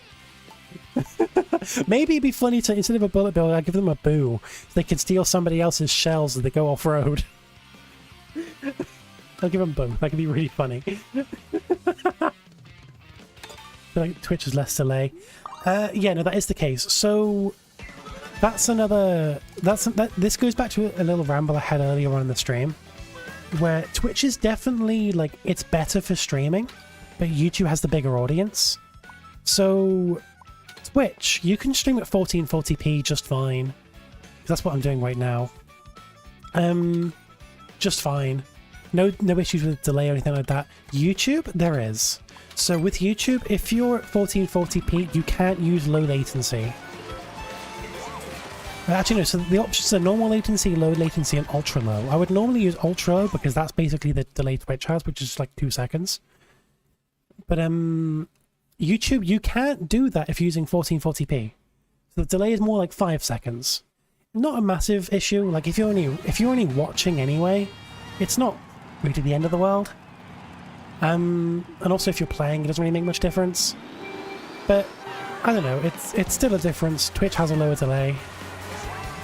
Maybe it'd be funny to, instead of a bullet bill, I'll give them a boo. So they can steal somebody else's shells as they go off-road. I'll give them both. That could be really funny. Like Twitch has less delay. Yeah, no, that is the case. So that's another. This goes back to a little ramble I had earlier on in the stream, where Twitch is definitely like it's better for streaming, but YouTube has the bigger audience. So Twitch, you can stream at 1440p just fine. That's what I'm doing right now. Just fine. No issues with delay or anything like that. YouTube, there is. So with YouTube, if you're at 1440p, you can't use low latency. Actually, no, so the options are normal latency, low latency, and ultra low. I would normally use ultra low because that's basically the delay Twitch has, which is like 2 seconds. But YouTube, you can't do that if you're using 1440p. So the delay is more like 5 seconds. Not a massive issue. Like if you're only watching anyway, it's not really the end of the world. And also if you're playing, it doesn't really make much difference. But I don't know, it's still a difference. Twitch has a lower delay.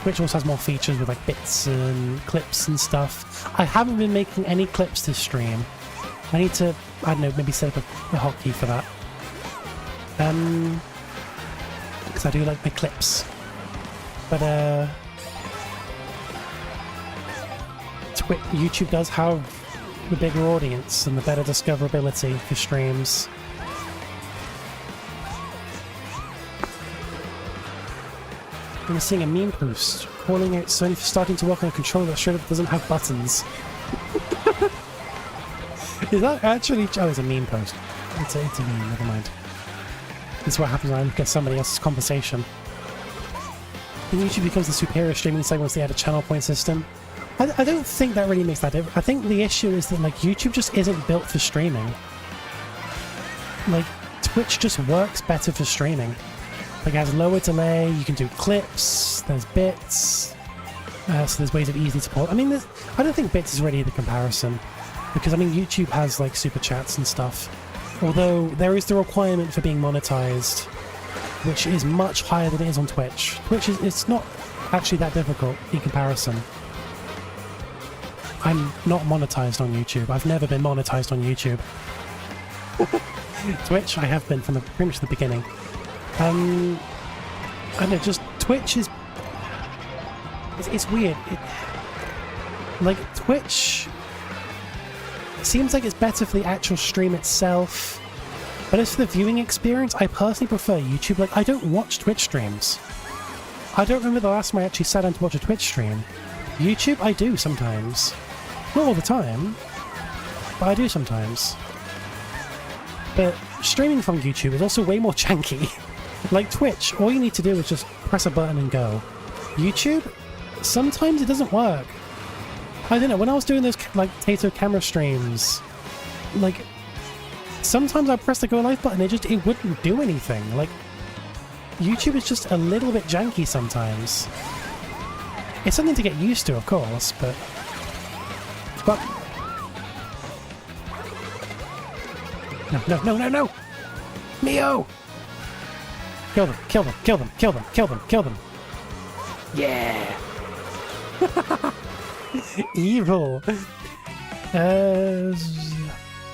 Twitch also has more features with like bits and clips and stuff. I haven't been making any clips this stream. I need to, I don't know, maybe set up a hotkey for that. Because I do like my clips. But YouTube does have the bigger audience and the better discoverability for streams. I'm seeing a meme post calling out Sony for starting to work on a controller that straight up doesn't have buttons. Is that actually... Oh, it's a meme post. It's a meme, never mind. This is what happens when I look at somebody else's conversation. When YouTube becomes the superior streaming site once they add a channel point system. I don't think that really makes that difference. I think the issue is that like YouTube just isn't built for streaming. Like, Twitch just works better for streaming. Like, it has lower delay, you can do clips, there's bits, so there's ways of easy support. I mean, I don't think bits is really the comparison, because I mean, YouTube has like super chats and stuff, although there is the requirement for being monetized, which is much higher than it is on Twitch. It's not actually that difficult in comparison. I'm not monetized on YouTube. I've never been monetized on YouTube. Twitch, I have been from pretty much the beginning. I don't know, just Twitch is... It's weird. Like, Twitch... It seems like it's better for the actual stream itself. But as for the viewing experience, I personally prefer YouTube. Like, I don't watch Twitch streams. I don't remember the last time I actually sat down to watch a Twitch stream. YouTube, I do sometimes. Not all the time, but I do sometimes. But streaming from YouTube is also way more janky. Like Twitch, all you need to do is just press a button and go. YouTube, sometimes it doesn't work. I don't know, when I was doing those like Tato camera streams, like sometimes I press the go live button, it wouldn't do anything. Like YouTube is just a little bit janky sometimes. It's something to get used to, of course, but no! Neo! Kill them, kill them, kill them, kill them, kill them, kill them. Yeah! Evil!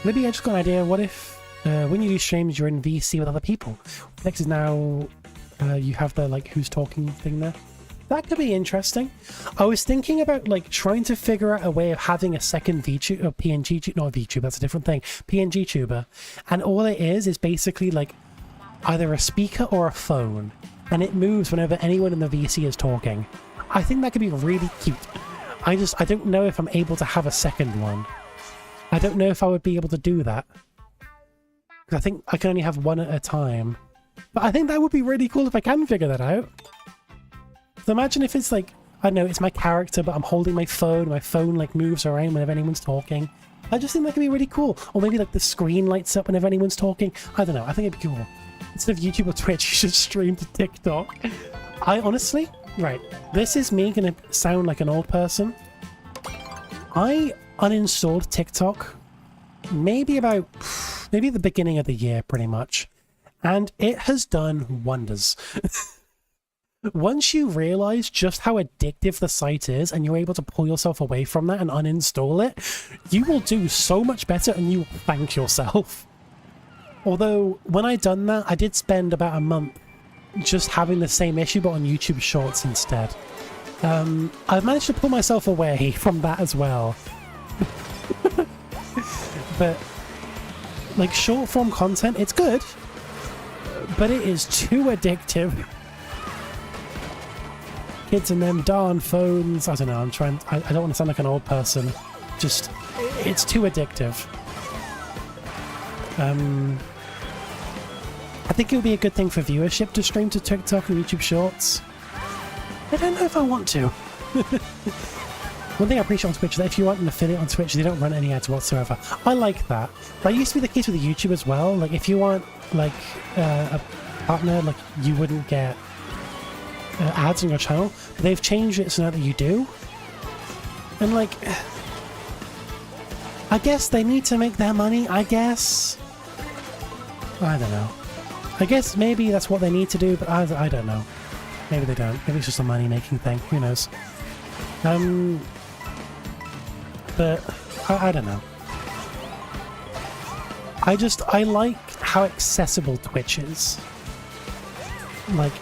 Maybe I just got an idea. What if when you do streams you're in VC with other people? Next is now you have the like who's talking thing there. That could be interesting. I was thinking about like trying to figure out a way of having a second VTuber, PNG, not VTuber, that's a different thing, PNG tuber, and all it is basically like either a speaker or a phone, and it moves whenever anyone in the VC is talking. I think that could be really cute. I don't know if I'm able to have a second one. I don't know if I would be able to do that. I think I can only have one at a time. But I think that would be really cool if I can figure that out. So imagine if it's like, I don't know, it's my character, but I'm holding my phone like moves around whenever anyone's talking. I just think that could be really cool. Or maybe like the screen lights up whenever anyone's talking. I don't know, I think it'd be cool. Instead of YouTube or Twitch, you should stream to TikTok. I honestly, right, this is me gonna sound like an old person. I uninstalled TikTok maybe at the beginning of the year, pretty much. And it has done wonders. Once you realize just how addictive the site is and you're able to pull yourself away from that and uninstall it, you will do so much better and you will thank yourself. Although, when I done that, I did spend about a month just having the same issue but on YouTube Shorts instead. I've managed to pull myself away from that as well. But, like, short form content, it's good, but it is too addictive. Kids and them darn phones. I don't know, I don't want to sound like an old person. Just, it's too addictive. I think it would be a good thing for viewership to stream to TikTok and YouTube Shorts. I don't know if I want to. One thing I appreciate on Twitch is that if you want an affiliate on Twitch, they don't run any ads whatsoever. I like that. That used to be the case with YouTube as well. Like, if you want, like, a partner, like, you wouldn't get ads on your channel. But they've changed it so now that you do. And, like, I guess they need to make their money, I guess. I don't know. I guess maybe that's what they need to do, but I don't know. Maybe they don't. Maybe it's just a money-making thing. Who knows? But I don't know. I like how accessible Twitch is. Like,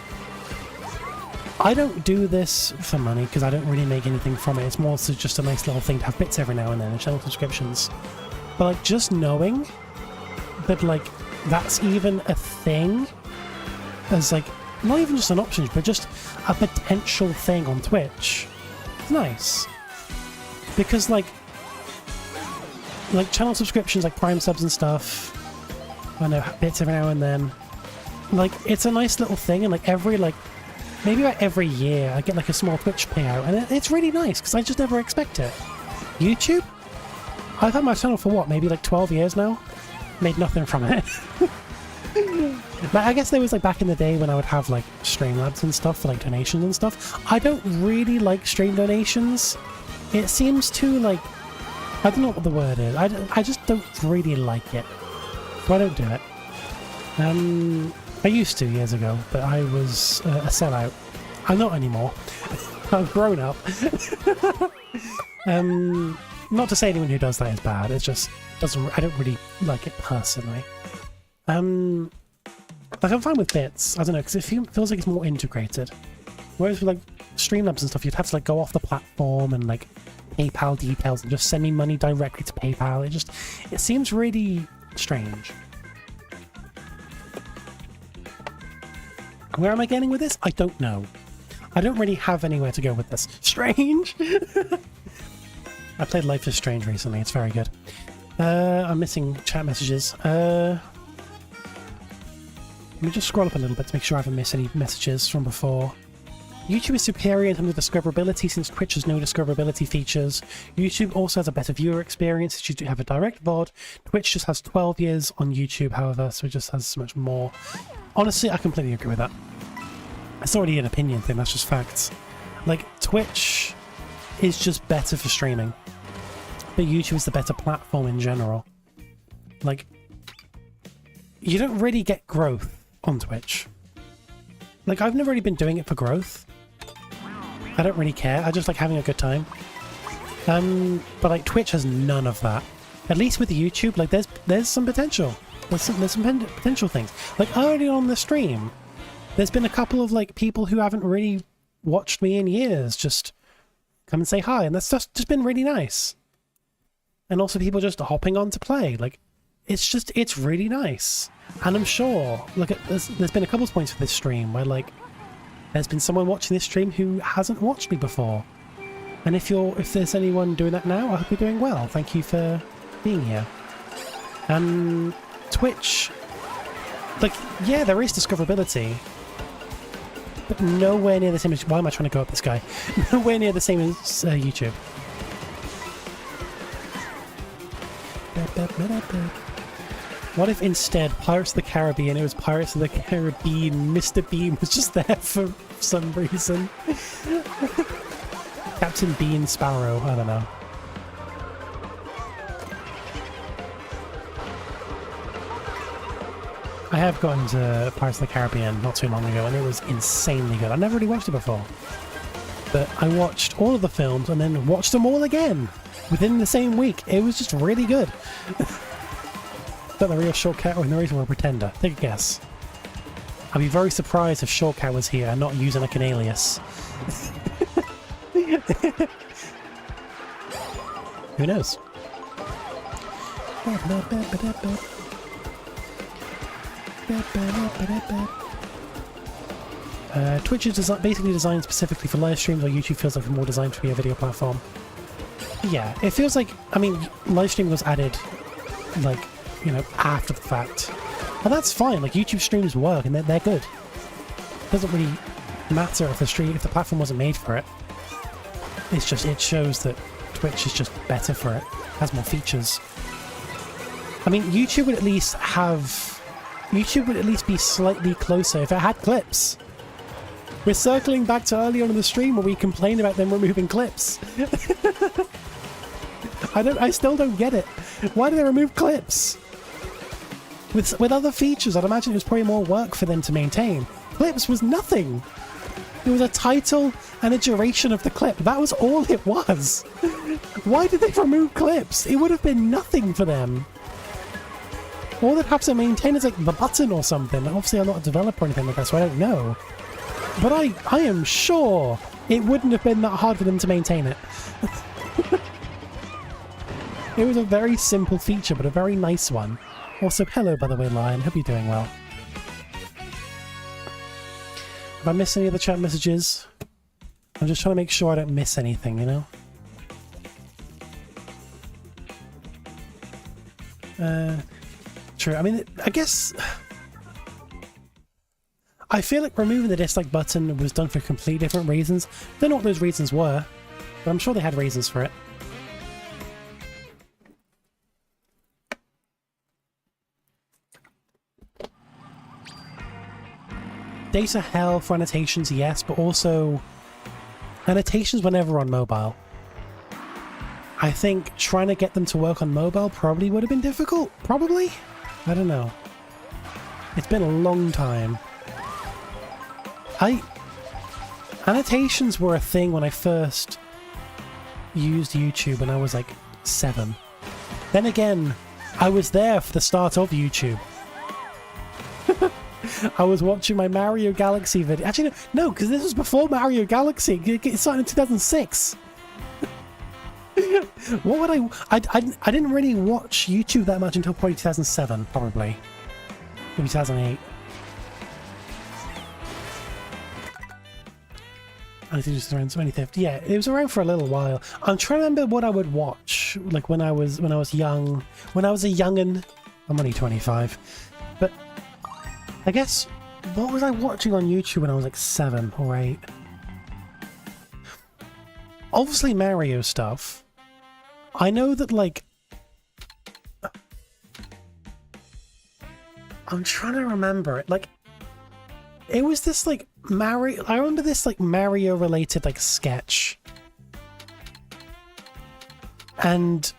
I don't do this for money because I don't really make anything from it. It's more so just a nice little thing to have bits every now and then and channel subscriptions. But like, just knowing that like that's even a thing as like not even just an option, but just a potential thing on Twitch. It's nice. Because like channel subscriptions, like Prime subs and stuff, I know bits every now and then. Like, it's a nice little thing, and like maybe about every year I get like a small Twitch payout, and it's really nice because I just never expect it. YouTube? I've had my channel for what, maybe like 12 years now? Made nothing from it. Like, I guess there was like back in the day when I would have like Streamlabs and stuff for like donations and stuff. I don't really like stream donations. It seems too like, I don't know what the word is. I just don't really like it. So I don't do it. I used to years ago, but I was a sellout. I'm not anymore. I've grown up. Not to say anyone who does that is bad. It's just I don't really like it personally. Like, I'm fine with bits. I don't know, because it feels like it's more integrated. Whereas with like Streamlabs and stuff, you'd have to like go off the platform and like PayPal details and just send me money directly to PayPal. It seems really strange. Where am I getting with this? I don't know. I don't really have anywhere to go with this. Strange! I played Life is Strange recently. It's very good. I'm missing chat messages. Let me just scroll up a little bit to make sure I haven't missed any messages from before. YouTube is superior in terms of discoverability since Twitch has no discoverability features. YouTube also has a better viewer experience since you do have a direct VOD. Twitch just has 12 years on YouTube, however, so it just has so much more. Honestly, I completely agree with that. It's not really an opinion thing, that's just facts. Like, Twitch is just better for streaming. But YouTube is the better platform in general. Like, you don't really get growth on Twitch. Like, I've never really been doing it for growth. I don't really care, I just like having a good time. But like, Twitch has none of that. At least with YouTube, like, there's some potential. There's some potential things. Like, early on the stream, there's been a couple of like people who haven't really watched me in years just come and say hi, and that's just been really nice. And also people just hopping on to play. Like, it's really nice. And I'm sure, look, there's been a couple of points with this stream where like there's been someone watching this stream who hasn't watched me before. And if there's anyone doing that now, I hope you're doing well. Thank you for being here. Twitch, like, yeah, there is discoverability, but nowhere near the same as... Why am I trying to go up this guy? Nowhere near the same as YouTube. What if instead Pirates of the Caribbean, it was Pirates of the Caribbean, Mr. Bean was just there for some reason? Captain Bean Sparrow, I don't know. I have gotten to Pirates of the Caribbean not too long ago, and it was insanely good. I never really watched it before. But I watched all of the films and then watched them all again within the same week. It was just really good. Is that the real Shortcut or the reason we're a pretender? Take a guess. I'd be very surprised if Shortcut was here and not using like an alias. Who knows? Twitch is basically designed specifically for live streams, while YouTube feels like it's more designed to be a video platform. Yeah, it feels like, I mean, live stream was added, like, you know, after the fact. And that's fine, like, YouTube streams work and they're good. It doesn't really matter if the platform wasn't made for it. It's just, it shows that Twitch is just better for it, has more features. I mean, YouTube would at least be slightly closer if it had clips. We're circling back to earlier on in the stream where we complained about them removing clips. I still don't get it. Why do they remove clips? With other features, I'd imagine it was probably more work for them to maintain. Clips was nothing. It was a title and a duration of the clip. That was all it was. Why did they remove clips? It would have been nothing for them. All they'd have to maintain is like the button or something. Obviously, I'm not a developer or anything like that, so I don't know. But I am sure it wouldn't have been that hard for them to maintain it. It was a very simple feature, but a very nice one. Also, hello, by the way, Lion. Hope you're doing well. If I miss any of the chat messages, I'm just trying to make sure I don't miss anything, you know? True. I mean, I guess... I feel like removing the dislike button was done for completely different reasons. Don't know what those reasons were, but I'm sure they had reasons for it. Data hell for annotations, yes, but also annotations were never on mobile. I think trying to get them to work on mobile probably would have been difficult. Probably? I don't know. It's been a long time. Annotations were a thing when I first used YouTube when I was like 7. Then again, I was there for the start of YouTube. I was watching my Mario Galaxy video. Actually, no, because this was before Mario Galaxy. It started in 2006. What would I didn't really watch YouTube that much until probably 2007, probably. Maybe 2008. I think it was around 2015. Yeah, it was around for a little while. I'm trying to remember what I would watch, like when I was young. When I was a young'un. I'm only 25. But I guess, what was I watching on YouTube when I was like 7 or 8? Obviously Mario stuff. I know that, like... I'm trying to remember it. Like, it was this, like, Mario... I remember this, like, Mario-related, like, sketch. And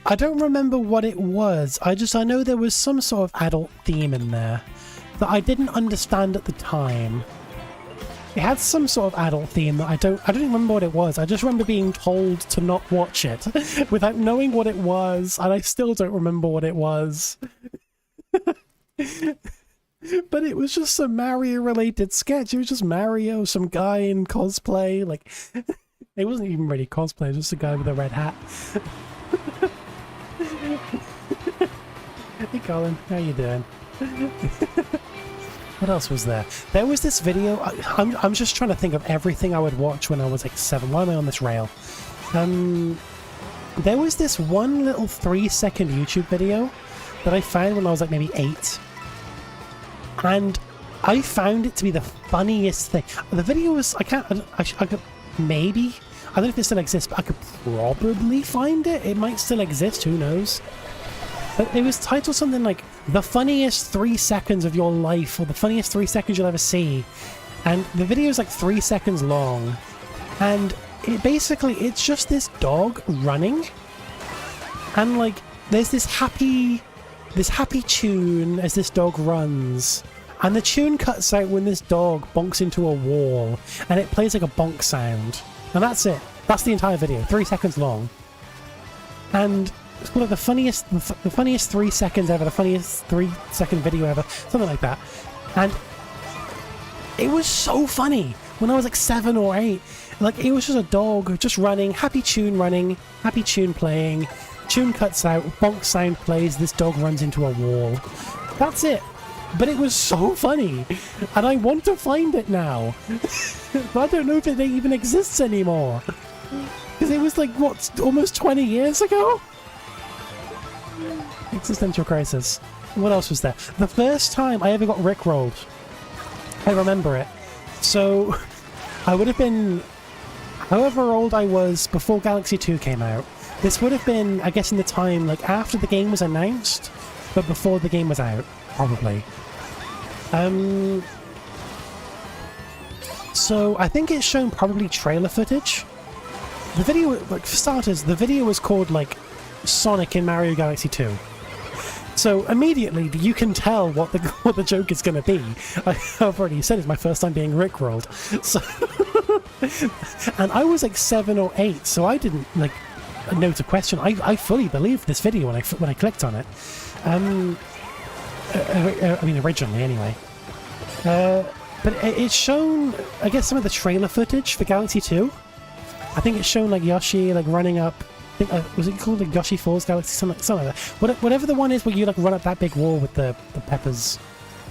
I don't remember what it was. I know there was some sort of adult theme in there that I didn't understand at the time. It had some sort of adult theme that I don't even remember what it was. I just remember being told to not watch it without knowing what it was, and I still don't remember what it was. But it was just some Mario-related sketch. It was just Mario, some guy in cosplay. Like, it wasn't even really cosplay, it was just a guy with a red hat. Hey Colin, how you doing? What else was there? There was this video. I'm just trying to think of everything I would watch when I was like 7. Why am I on this rail? There was this one little 3-second YouTube video that I found when I was like maybe 8. And I found it to be the funniest thing. The video was... I could... Maybe... I don't know if it still exists, but I could probably find it. It might still exist, who knows? But it was titled something like, the funniest 3 seconds of your life, or the funniest 3 seconds you'll ever see. And the video is like 3 seconds long. And it basically, it's just this dog running. And like, there's this happy tune as this dog runs. And the tune cuts out when this dog bonks into a wall. And it plays like a bonk sound. And that's it. That's the entire video. 3 seconds long. And it's called like the funniest 3 seconds ever, the funniest 3-second video ever, something like that. And it was so funny when I was like 7 or 8. Like, it was just a dog just running, happy tune playing, tune cuts out, bonk sound plays, this dog runs into a wall. That's it. But it was so funny, and I want to find it now. But I don't know if it even exists anymore. Because it was like, what, almost 20 years ago? Existential crisis. What else was there? The first time I ever got rickrolled, I remember it. So I would have been, however old I was before Galaxy 2 came out. This would have been, I guess, in the time like after the game was announced, but before the game was out, probably. So I think it's shown probably trailer footage. The video, like for starters, the video was called like Sonic in Mario Galaxy 2. So immediately you can tell what the joke is going to be. I've already said it's my first time being rickrolled. So and I was like 7 or 8, so I didn't like know to question. I fully believed this video when I clicked on it. I mean, originally anyway. But it's shown, I guess, some of the trailer footage for Galaxy 2. I think it's shown like Yoshi like running up. I think, was it called like Yoshi Falls Galaxy? Something like that. Whatever the one is where you like run up that big wall with the peppers.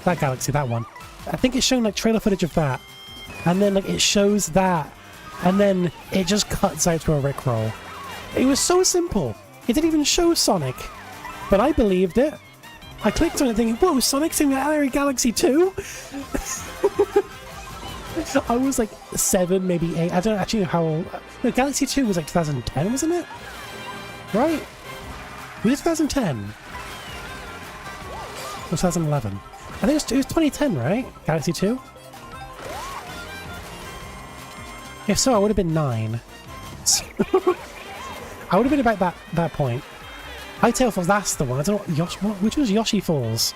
That galaxy, that one. I think it's shown like trailer footage of that, and then like it shows that, and then it just cuts out to a rickroll. It was so simple. It didn't even show Sonic, but I believed it. I clicked on it thinking, whoa, Sonic's in Mario Galaxy 2? I was like 7, maybe 8. I don't actually know how old. No, Galaxy 2 was like 2010, wasn't it? Right? Was it 2010? Or 2011? I think it was 2010, right? Galaxy 2? If so, I would have been 9. I would have been about that point. Hytale Falls, that's the one. I don't know which was Yoshi Falls.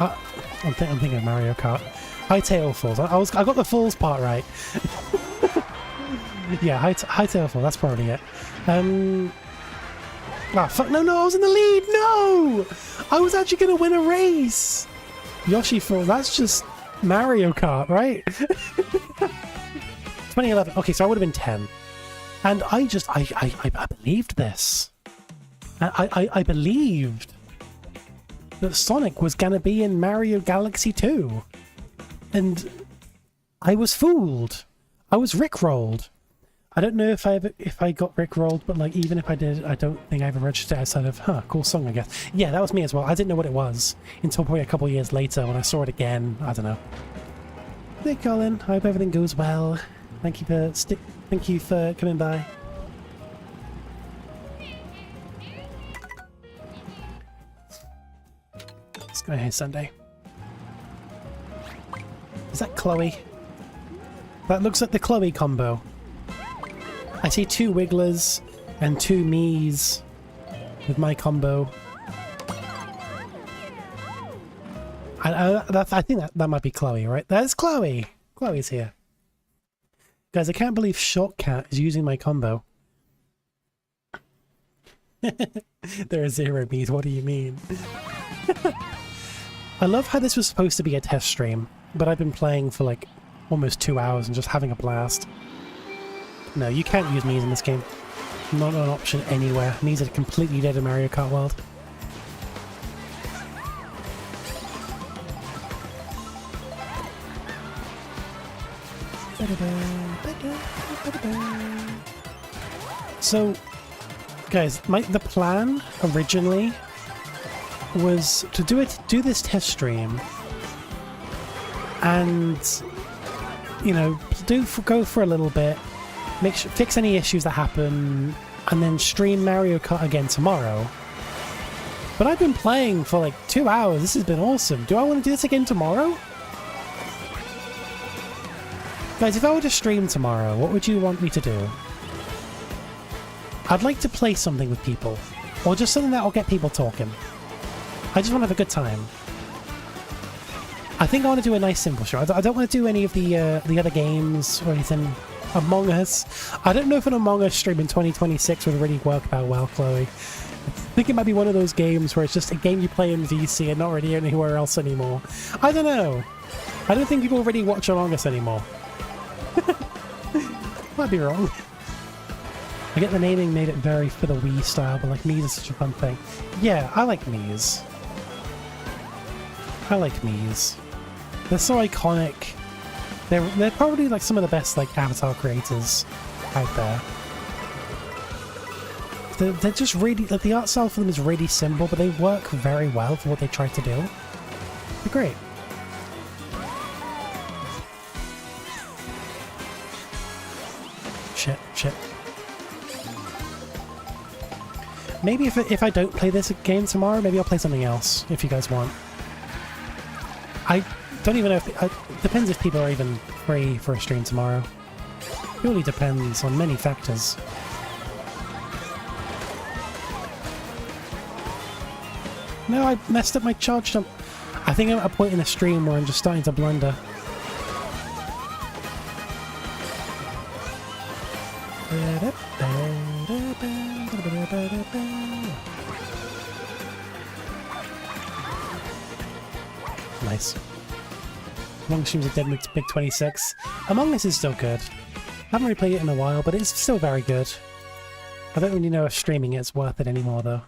I'm thinking of Mario Kart. Hytale Falls. I got the Falls part right. Yeah, Hytale Falls. That's probably it. Ah, fuck! No! I was in the lead. No, I was actually gonna win a race. Yoshi Falls. That's just Mario Kart, right? 2011. Okay, so I would have been 10, and I believed this. I believed that Sonic was gonna be in Mario Galaxy 2. And I was fooled. I was rickrolled. I don't know if I got rickrolled, but like even if I did, I don't think I ever registered outside of cool song, I guess. Yeah, that was me as well. I didn't know what it was until probably a couple of years later when I saw it again. I don't know. Hey Colin, I hope everything goes well. Thank you for coming by. Let's go ahead, Sunday. Is that Chloe? That looks like the Chloe combo. I see 2 Wigglers and 2 Miis with my combo. I think that might be Chloe, right? That's Chloe! Chloe's here. Guys, I can't believe Shortcat is using my combo. There are 0 Miis, what do you mean? I love how this was supposed to be a test stream, but I've been playing for like almost 2 hours and just having a blast. No, you can't use Miis in this game. Not an option anywhere. Miis are completely dead in Mario Kart World. So, guys, the plan originally was to do this test stream and, you know, go for a little bit, fix any issues that happen, and then stream Mario Kart again tomorrow. But I've been playing for like 2 hours. This has been awesome. Do I want to do this again tomorrow? Guys, if I were to stream tomorrow, what would you want me to do? I'd like to play something with people, or just something that will get people talking. I just want to have a good time. I think I want to do a nice simple show. I don't want to do any of the other games or anything. Among Us. I don't know if an Among Us stream in 2026 would really work that well, Chloe. I think it might be one of those games where it's just a game you play in VC and not really anywhere else anymore. I don't know. I don't think people really watch Among Us anymore. Might be wrong. I get the naming made it very for the Wii style, but like Mii's is such a fun thing. Yeah, I like Mii's. I like Mii's. They're so iconic. They're probably like some of the best like avatar creators out there. They're just really, like, the art style for them is really simple, but they work very well for what they try to do. They're great. Shit. Maybe if I don't play this game tomorrow, maybe I'll play something else, if you guys want. I don't even know if... It depends if people are even free for a stream tomorrow. It really depends on many factors. No, I messed up my charge jump. I think I'm at a point in the stream where I'm just starting to blunder. Nice. Among Us streams a dead big 26. Among Us is still good. I haven't really played it in a while, but it's still very good. I don't really know if streaming it's worth it anymore, though.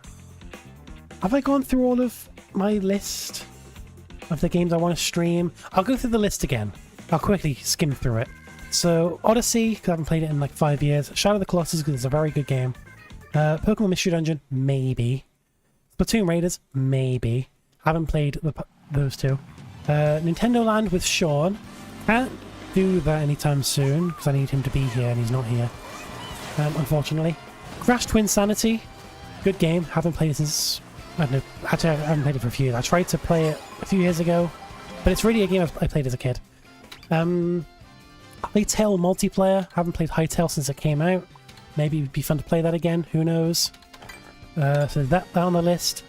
Have I gone through all of my list of the games I want to stream? I'll go through the list again. I'll quickly skim through it. So, Odyssey, because I haven't played it in like 5 years. Shadow of the Colossus, because it's a very good game. Pokemon Mystery Dungeon, maybe. Splatoon Raiders, maybe. Haven't played those two. Nintendo Land with Sean. Can't do that anytime soon, because I need him to be here, and he's not here. Unfortunately. Crash Twinsanity. Good game. Haven't played it since... I don't know. Actually, I haven't played it for a few years. I tried to play it a few years ago, but it's really a game I played as a kid. Hytale multiplayer. Haven't played Hytale since it came out. Maybe it'd be fun to play that again. Who knows? So that on the list.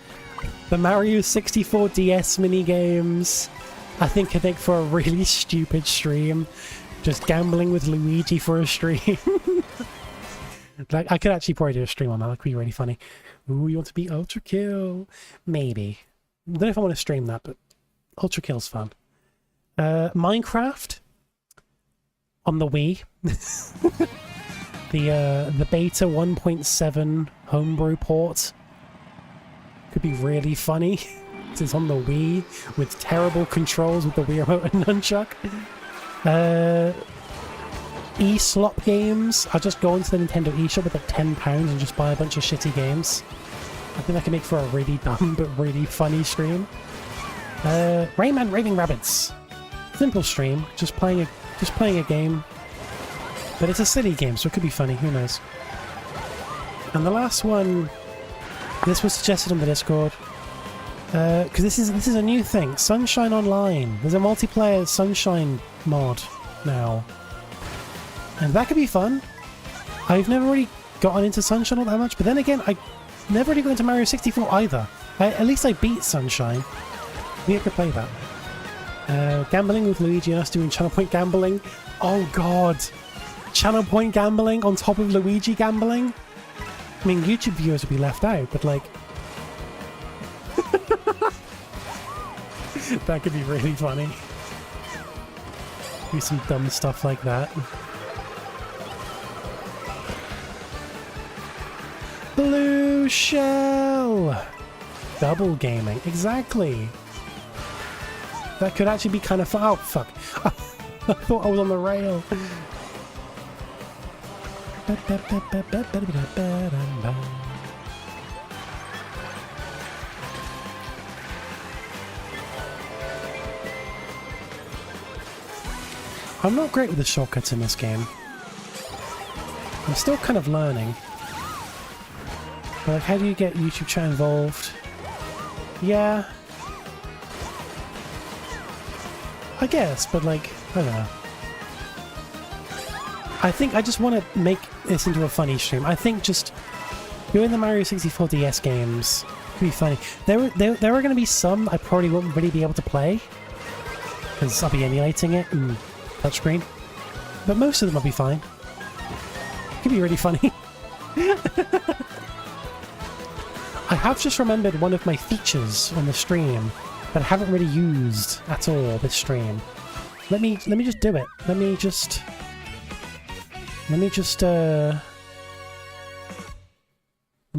The Mario 64 DS minigames. I think for a really stupid stream. Just gambling with Luigi for a stream. Like, I could actually probably do a stream on that. That could be really funny. Ooh, you want to be Ultra Kill? Maybe. I don't know if I want to stream that, but Ultra Kill's fun. Minecraft on the Wii. The beta 1.7 homebrew port could be really funny. It's on the Wii with terrible controls with the Wii remote and nunchuck. E-slop games. I'll just go into the Nintendo eShop with like £10 and just buy a bunch of shitty games. I think that can make for a really dumb but really funny stream. Rayman Raving Rabbids. Simple stream, just playing a game. But it's a silly game, so it could be funny, who knows. And the last one, this was suggested on the Discord. Because this is a new thing. Sunshine Online. There's a multiplayer Sunshine mod now. And that could be fun. I've never really gotten into Sunshine all that much, but then again, I never really got into Mario 64 either. At least I beat Sunshine. Maybe I could play that. Gambling with Luigi and us doing channel point gambling. Oh god. Channel point gambling on top of Luigi gambling? I mean, YouTube viewers would be left out, but like... that could be really funny. Do some dumb stuff like that. Blue Shell! Double gaming, exactly! That could actually be kind of fun. Oh, fuck. I thought I was on the rail. I'm not great with the shortcuts in this game. I'm still kind of learning. But like, how do you get YouTube chat involved? Yeah. I guess, but like, I don't know. I think I just want to make this into a funny stream. I think just doing the Mario 64 DS games could be funny. There are going to be some I probably won't really be able to play, because I'll be emulating it in touchscreen. But most of them will be fine. It could be really funny. I have just remembered one of my features on the stream that I haven't really used at all this stream. Let me just do it. Let me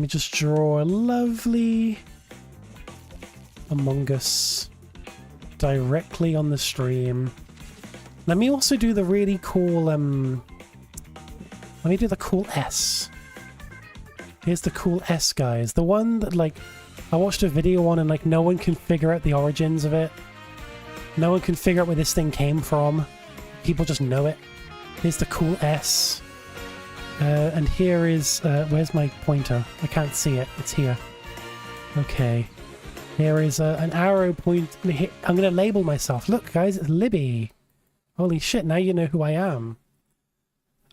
just draw a lovely Among Us directly on the stream. Let me also do the really cool, let me do the cool S. Here's the cool S, guys. The one that, like, I watched a video on and, like, no one can figure out the origins of it. No one can figure out where this thing came from. People just know it. Here's the cool S. And here is... where's my pointer? I can't see it. It's here. Okay. Here is an arrow point. I'm going to label myself. Look, guys, it's Libby. Holy shit, now you know who I am.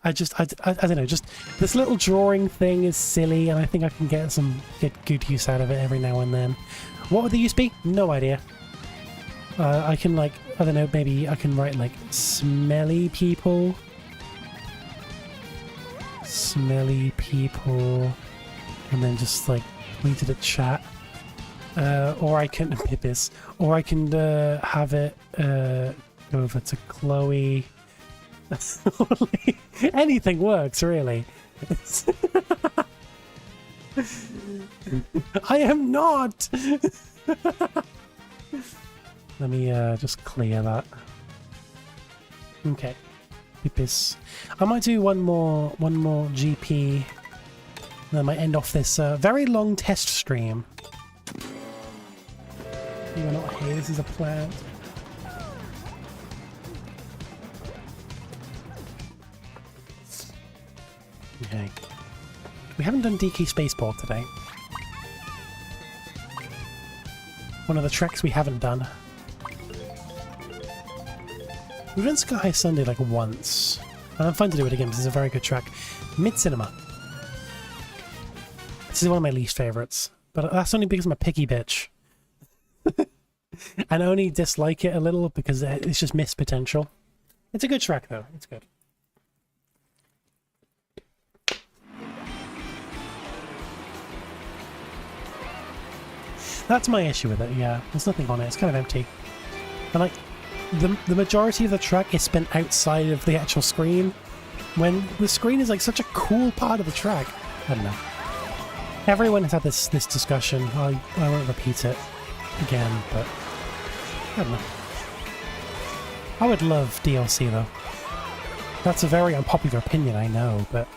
I don't know, just this little drawing thing is silly, and I think I can get good use out of it every now and then. What would the use be? No idea. I can, like, I don't know, maybe I can write, like, smelly people. Smelly people. And then just, like, tweet it at chat. Or I can, Pippis, or I can have it go over to Chloe. Anything works, really. I am not! Let me just clear that. Okay. Pippis. I might do one more GP. Then I might end off this very long test stream. You are not here, this is a plant. Okay. We haven't done DK Spaceport today. One of the tracks we haven't done. We've done Sky High Sunday like once. And I'm fine to do it again because it's a very good track. Mid-Cinema. This is one of my least favourites. But that's only because I'm a picky bitch. And I only dislike it a little because it's just missed potential. It's a good track though. It's good. That's my issue with it, yeah. There's nothing on it, it's kind of empty. And like, the majority of the track is spent outside of the actual screen, when the screen is like such a cool part of the track. I don't know. Everyone has had this discussion. I won't repeat it again, but I don't know. I would love DLC though. That's a very unpopular opinion, I know, but...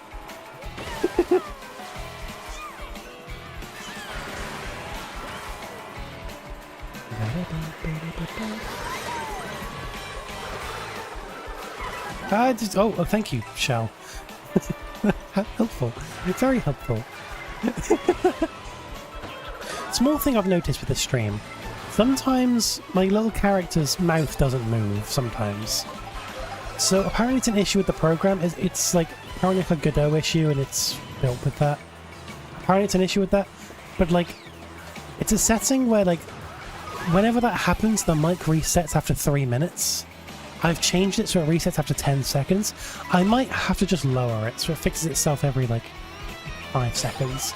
oh, thank you, Shell. Helpful. Very helpful. Small thing I've noticed with this stream. Sometimes my little character's mouth doesn't move, sometimes. So apparently it's an issue with the program. It's like, apparently like a Godot issue and it's built with that. Apparently it's an issue with that. But like, it's a setting where like, whenever that happens, the mic resets after 3 minutes. I've changed it so it resets after 10 seconds. I might have to just lower it so it fixes itself every like 5 seconds.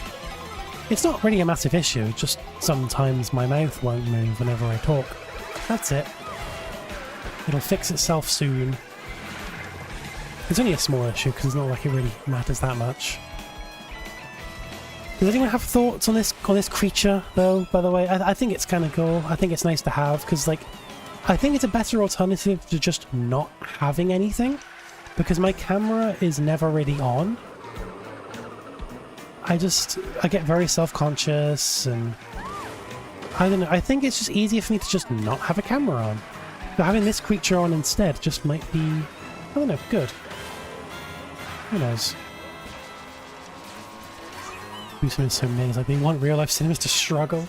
It's not really a massive issue, just sometimes my mouth won't move whenever I talk. That's it. It'll fix itself soon. It's only a small issue because it's not like it really matters that much. Does anyone have thoughts on this creature though, by the way? I think it's kind of cool. I think it's nice to have because like I think it's a better alternative to just not having anything because my camera is never really on. I get very self-conscious and I don't know, I think it's just easier for me to just not have a camera on. But having this creature on instead just might be, I don't know, good. Who knows? Do something so mid, it's like they want real life cinemas to struggle.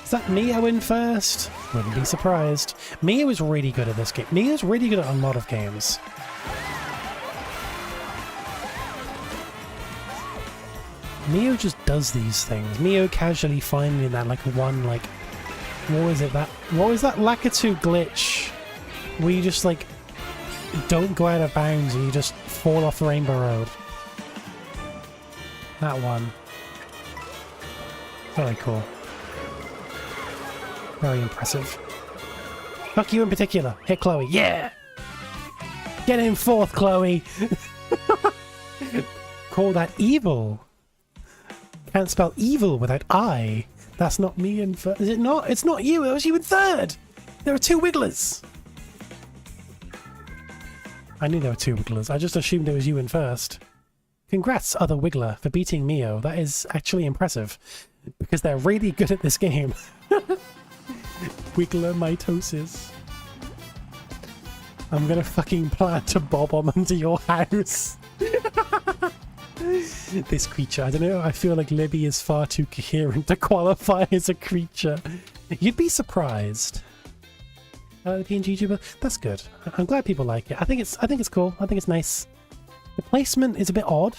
Is that Mia win first? Wouldn't be surprised. Mia was really good at this game. Mia's really good at a lot of games. Mio just does these things. Mio casually finding that like one like what was that Lakitu glitch where you just like don't go out of bounds and you just fall off the Rainbow Road. That one. Very cool. Very impressive. Fuck you in particular. Hit Chloe. Yeah! Get in fourth, Chloe! Call that evil. Can't spell evil without I. That's not me in first. Is it not? It's not you. It was you in third. There are 2 wigglers. I knew there were 2 wigglers. I just assumed it was you in first. Congrats, other wiggler, for beating Mio. That is actually impressive. Because they're really good at this game. Wiggler mitosis. I'm gonna fucking plan to bob bomb into your house. This creature, I don't know, I feel like Libby is far too coherent to qualify as a creature. You'd be surprised. The PNG tuber, that's good. I'm glad people like it. I think it's cool. I think it's nice. The placement is a bit odd.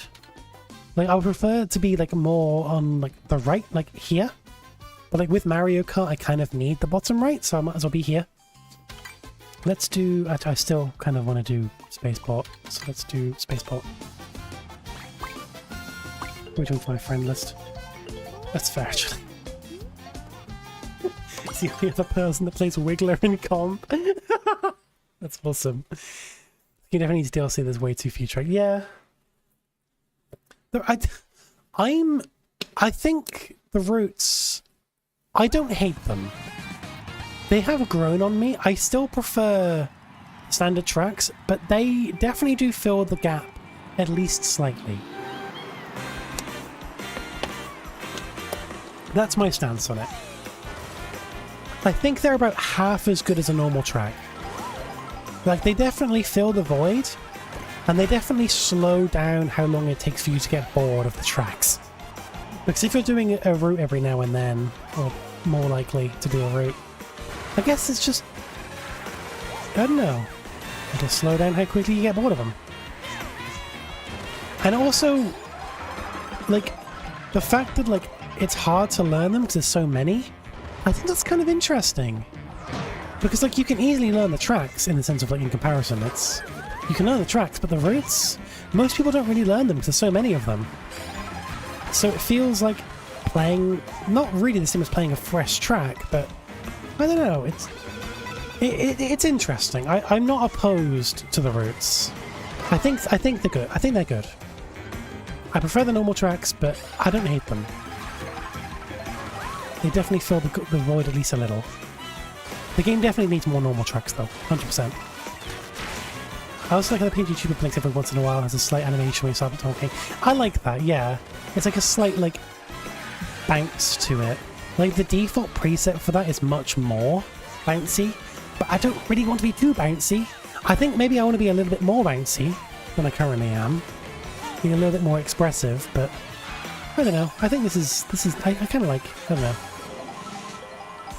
Like, I would prefer it to be like more on like the right, like here. But like with Mario Kart, I kind of need the bottom right, so I might as well be here. Let's do... I still kind of want to do Spaceport, so let's do Spaceport. Which one's my friend list? That's fair, actually. It's the only other person that plays Wiggler in comp. That's awesome. You definitely need to DLC. There's way too few tracks. Yeah. I think the routes, I don't hate them. They have grown on me. I still prefer standard tracks, but they definitely do fill the gap at least slightly. That's my stance on it. I think they're about half as good as a normal track. Like, they definitely fill the void, and they definitely slow down how long it takes for you to get bored of the tracks. Because if you're doing a route every now and then, or more likely to do a route, I guess it's just... I don't know. It'll slow down how quickly you get bored of them. And also, like, the fact that, like, it's hard to learn them because there's so many, I think that's kind of interesting. Because, like, you can easily learn the tracks in the sense of, like, in comparison. It's... You can learn the tracks, but the routes, most people don't really learn them because there's so many of them. So it feels like playing, not really the same as playing a fresh track, but I don't know, it's interesting. I'm not opposed to the routes. I think they're good. I think they're good. I prefer the normal tracks, but I don't hate them. They definitely fill the void at least a little. The game definitely needs more normal tracks though, 100%. I also like how the pngtubing blinks every once in a while, has a slight animation when you start talking. I like that, yeah. It's like a slight, like, bounce to it. Like, the default preset for that is much more bouncy, but I don't really want to be too bouncy. I think maybe I want to be a little bit more bouncy than I currently am. Be a little bit more expressive, but I don't know. I think this is I kind of like, I don't know.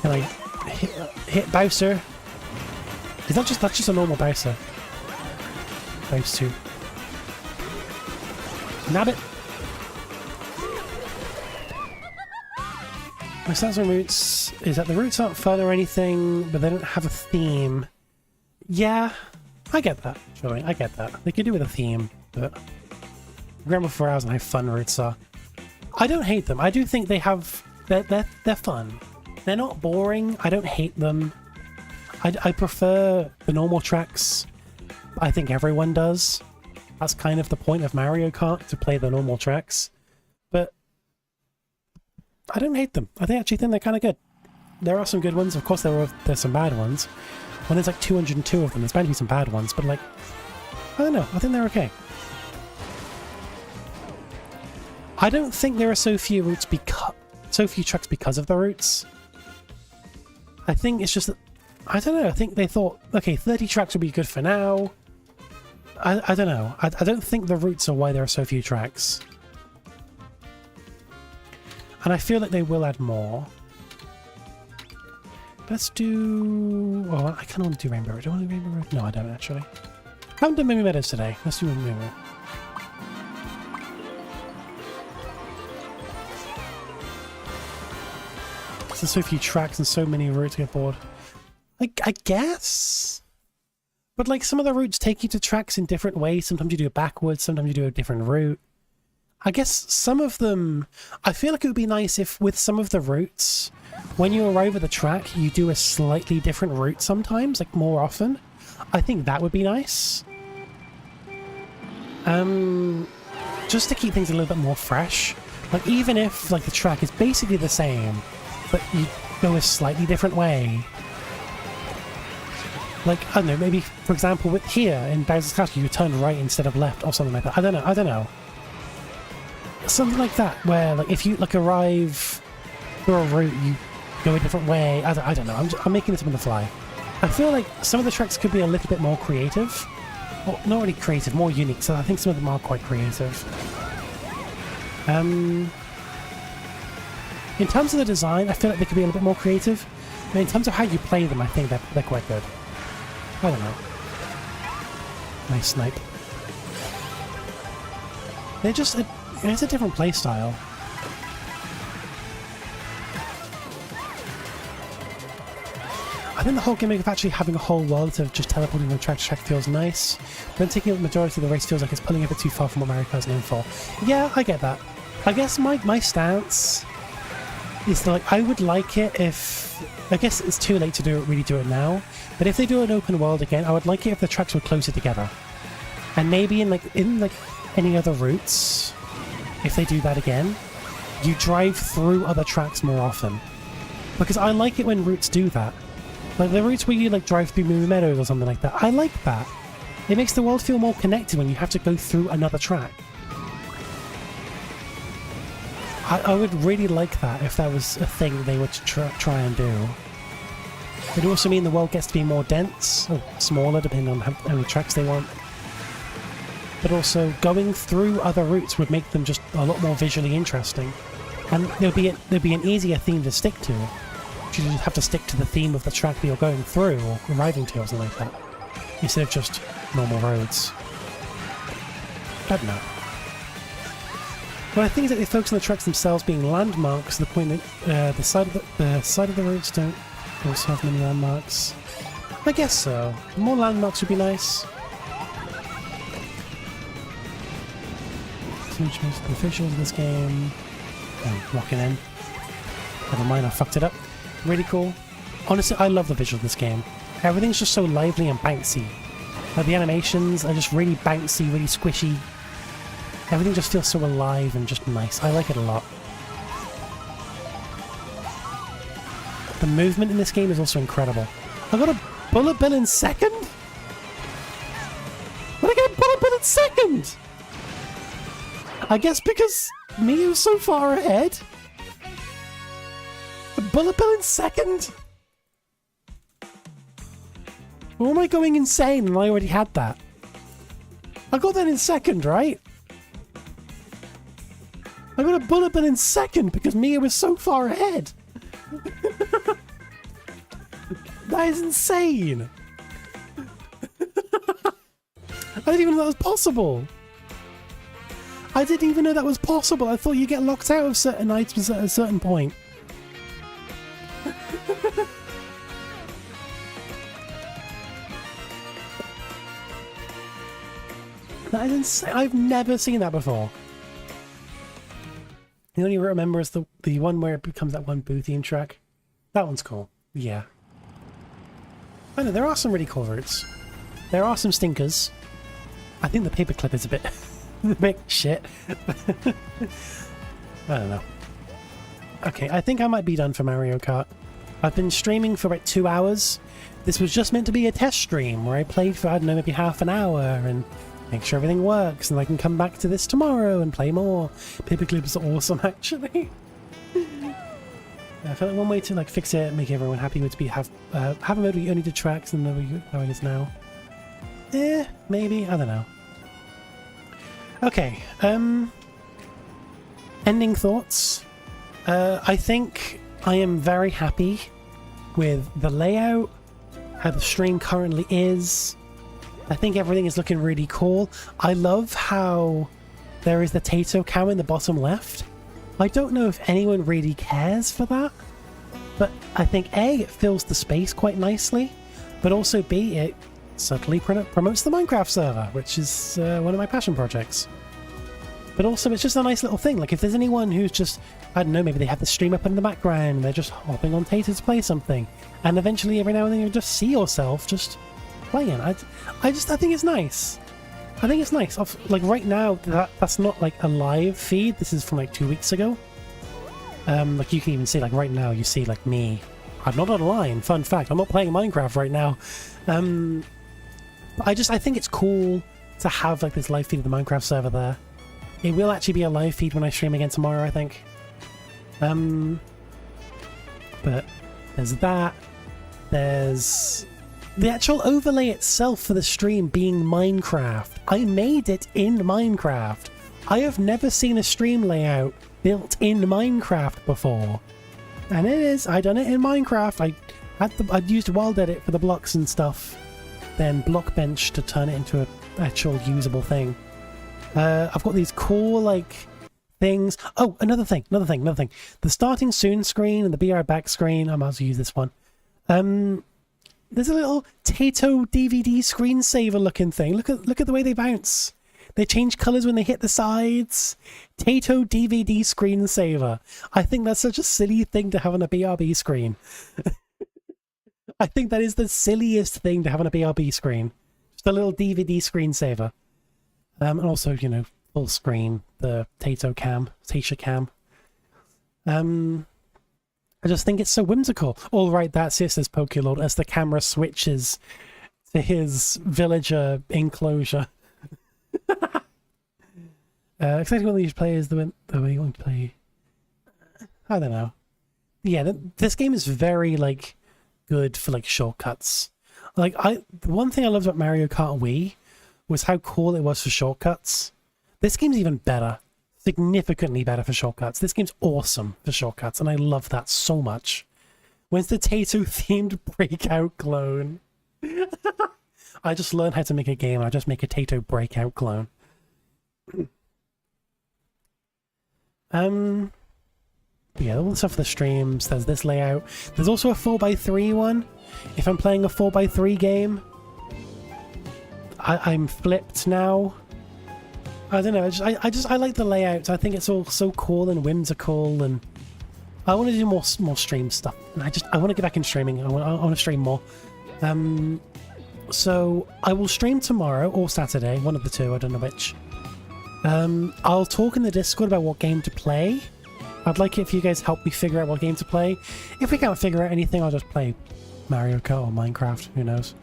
Can I hit Bowser? Is that that's just a normal Bowser? Bounce 2. Nab it! My stance on routes is that the routes aren't fun or anything, but they don't have a theme. Yeah, I get that, actually. I get that. They could do with a theme, but... Grandma for hours and how fun routes are. I don't hate them. I do think they have... They're fun. They're not boring. I don't hate them. I prefer the normal tracks. I think everyone does. That's kind of the point of Mario Kart, to play the normal tracks. But I don't hate them. I actually think they're kind of good. There are some good ones. Of course, there's some bad ones. When there's like 202 of them, there's bound to be some bad ones. But like, I don't know. I think they're okay. I don't think there are so few routes so few tracks because of the routes. I think it's just that, I don't know. I think they thought, okay, 30 tracks would be good for now. I don't know. I don't think the routes are why there are so few tracks. And I feel like they will add more. Let's do... Oh, I kind of want to do Rainbow Road. Do I want to do Rainbow Road? No, I don't actually. I haven't done Mimi Meadows today. Let's do Mimi Meadows. There's so few tracks and so many routes to get bored. I guess? But like, some of the routes take you to tracks in different ways. Sometimes you do it backwards, sometimes you do a different route. I guess some of them... I feel like it would be nice if with some of the routes, when you arrive at the track, you do a slightly different route sometimes, like more often. I think that would be nice. Just to keep things a little bit more fresh. Like, even if like the track is basically the same, but you go a slightly different way. Like, I don't know, maybe, for example, with here in Bowser's Castle, you turn right instead of left or something like that. I don't know. Something like that, where, like, if you, like, arrive through a route, you go a different way. I don't know. I'm making this up on the fly. I feel like some of the tracks could be a little bit more creative. Well, not really creative, more unique, so I think some of them are quite creative. In terms of the design, I feel like they could be a little bit more creative. But in terms of how you play them, I think they're quite good. I don't know. Nice snipe. They're just... It's a different play style. I think the whole gimmick of actually having a whole world of just teleporting from track to track feels nice. But then taking up the majority of the race feels like it's pulling a bit too far from what Mario Kart's known for. Yeah, I get that. I guess my stance is like, I would like it if... I guess it's too late to really do it now, but if they do an open world again, I would like it if the tracks were closer together. And maybe in any other routes, if they do that again, you drive through other tracks more often. Because I like it when routes do that. Like the routes where you like drive through Movie Meadows or something like that. I like that. It makes the world feel more connected when you have to go through another track. I would really like that if that was a thing they were to try and do. It would also mean the world gets to be more dense, or smaller depending on how many tracks they want. But also, going through other routes would make them just a lot more visually interesting. And there'd be an easier theme to stick to. You just have to stick to the theme of the track that you're going through, or arriving to, or something like that. Instead of just normal roads. I don't know. But I think that they focus on the tracks themselves being landmarks to the point that the side of the roads don't also have many landmarks. I guess so. More landmarks would be nice. So much most of the officials in this game. Oh, walking in. Never mind, I fucked it up. Really cool. Honestly, I love the visual of this game. Everything's just so lively and bouncy. Like the animations are just really bouncy, really squishy. Everything just feels so alive and just nice. I like it a lot. The movement in this game is also incredible. I got a bullet bill in second? What did I get a bullet bill in second? I guess because me was so far ahead. A bullet bill in second? Or am I going insane and I already had that? I got that in second, right? I got a bullet bill in second because Mia was so far ahead. That is insane. I didn't even know that was possible. I didn't even know that was possible. I thought you get locked out of certain items at a certain point. That is insane. I've never seen that before. The only remember is the one where it becomes that one Boothian track. That one's cool. Yeah. I know, there are some really cool routes. There are some stinkers. I think the paperclip is a bit shit. I don't know. Okay, I think I might be done for Mario Kart. I've been streaming for about 2 hours. This was just meant to be a test stream where I played for, I don't know, maybe half an hour and make sure everything works, and I can come back to this tomorrow and play more. Paperclip is awesome, actually. I feel like one way to fix it and make everyone happy would be have a mode where you only did tracks and then how it is now. Maybe, I don't know. Okay, ending thoughts. I think I am very happy with the layout, how the stream currently is. I think everything is looking really cool. I love how there is the Tato cam in the bottom left. I don't know if anyone really cares for that, but I think A, it fills the space quite nicely, but also B, it subtly promotes the Minecraft server, which is one of my passion projects. But also it's just a nice little thing. Like if there's anyone who's just, I don't know, maybe they have the stream up in the background and they're just hopping on Tato to play something, and eventually every now and then you just see yourself just playing. I think it's nice. I think it's nice. Like right now, that's not like a live feed. This is from like 2 weeks ago. Like you can even see, like right now, you see like me. I'm not online. Fun fact: I'm not playing Minecraft right now. But I think it's cool to have like this live feed of the Minecraft server there. It will actually be a live feed when I stream again tomorrow, I think. But there's that. There's The actual overlay itself for the stream being Minecraft. I made it in Minecraft. I have never seen a stream layout built in Minecraft before. And it is. I done it in Minecraft. I'd used Wild Edit for the blocks and stuff. Then Blockbench to turn it into an actual usable thing. I've got these cool, like, things. Oh, another thing. The starting soon screen and the be right back screen. I might as well use this one. There's a little Tato DVD screensaver looking thing. Look at the way they bounce. They change colors when they hit the sides. Tato DVD screensaver. I think that's such a silly thing to have on a BRB screen. I think that is the silliest thing to have on a BRB screen. Just a little DVD screensaver. And also, you know, full screen, the Tasha cam. I just think it's so whimsical. All right, that's it, says Pokélord, as the camera switches to his villager enclosure. Exactly what these players the way you want to play. I don't know. Yeah, this game is very like good for like shortcuts. Like the one thing I loved about Mario Kart Wii was how cool it was for shortcuts. This game's even better. Significantly better for shortcuts. This game's awesome for shortcuts, and I love that so much. When's the Tato themed breakout clone? I just learned how to make a game, and I just make a Tato breakout clone. Yeah, all the stuff for the streams. There's this layout. There's also a 4x3 one. If I'm playing a 4x3 game, I'm flipped now. I don't know. I like the layout. I think it's all so cool and whimsical, and I want to do more stream stuff. And I want to get back in streaming. I want to stream more. So I will stream tomorrow or Saturday, one of the two. I don't know which. I'll talk in the Discord about what game to play. I'd like it if you guys help me figure out what game to play. If we can't figure out anything, I'll just play Mario Kart or Minecraft. Who knows?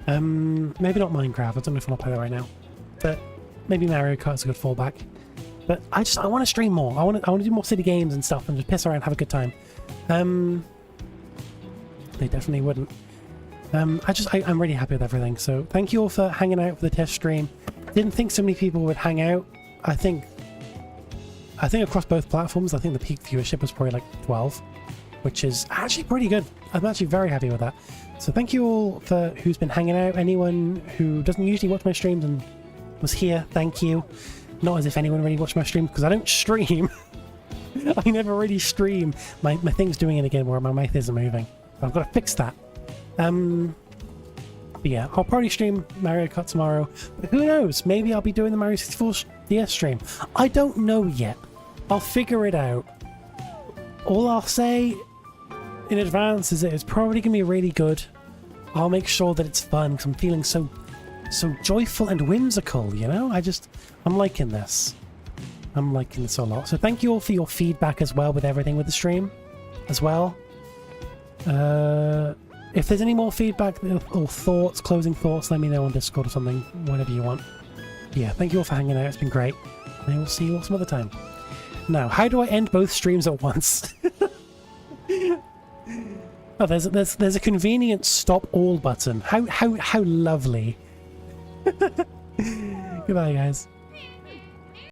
Maybe not Minecraft. I don't know if I want to play that right now, but maybe Mario Kart's a good fallback. But I want to stream more. I want to do more city games and stuff and just piss around and have a good time. They definitely wouldn't. I'm really happy with everything. So thank you all for hanging out for the test stream. Didn't think so many people would hang out. I think across both platforms, I think the peak viewership was probably like 12, which is actually pretty good. I'm actually very happy with that. So thank you all for who's been hanging out. Anyone who doesn't usually watch my streams and was here, thank you. Not as if anyone really watched my stream, because I don't stream. I never really stream. My thing's doing it again where my mouth isn't moving. I've got to fix that. But yeah, I'll probably stream Mario Kart tomorrow. But who knows? Maybe I'll be doing the Mario 64 DS stream. I don't know yet. I'll figure it out. All I'll say in advance is that it's probably going to be really good. I'll make sure that it's fun, because I'm feeling so joyful and whimsical, you know? I'm liking this. I'm liking this a lot. So thank you all for your feedback as well with everything with the stream as well. If there's any more feedback or thoughts, closing thoughts, let me know on Discord or something, whatever you want. Yeah, thank you all for hanging out. It's been great. And I will see you all some other time. Now, how do I end both streams at once? Oh, there's a convenient stop all button. How lovely. Goodbye, guys.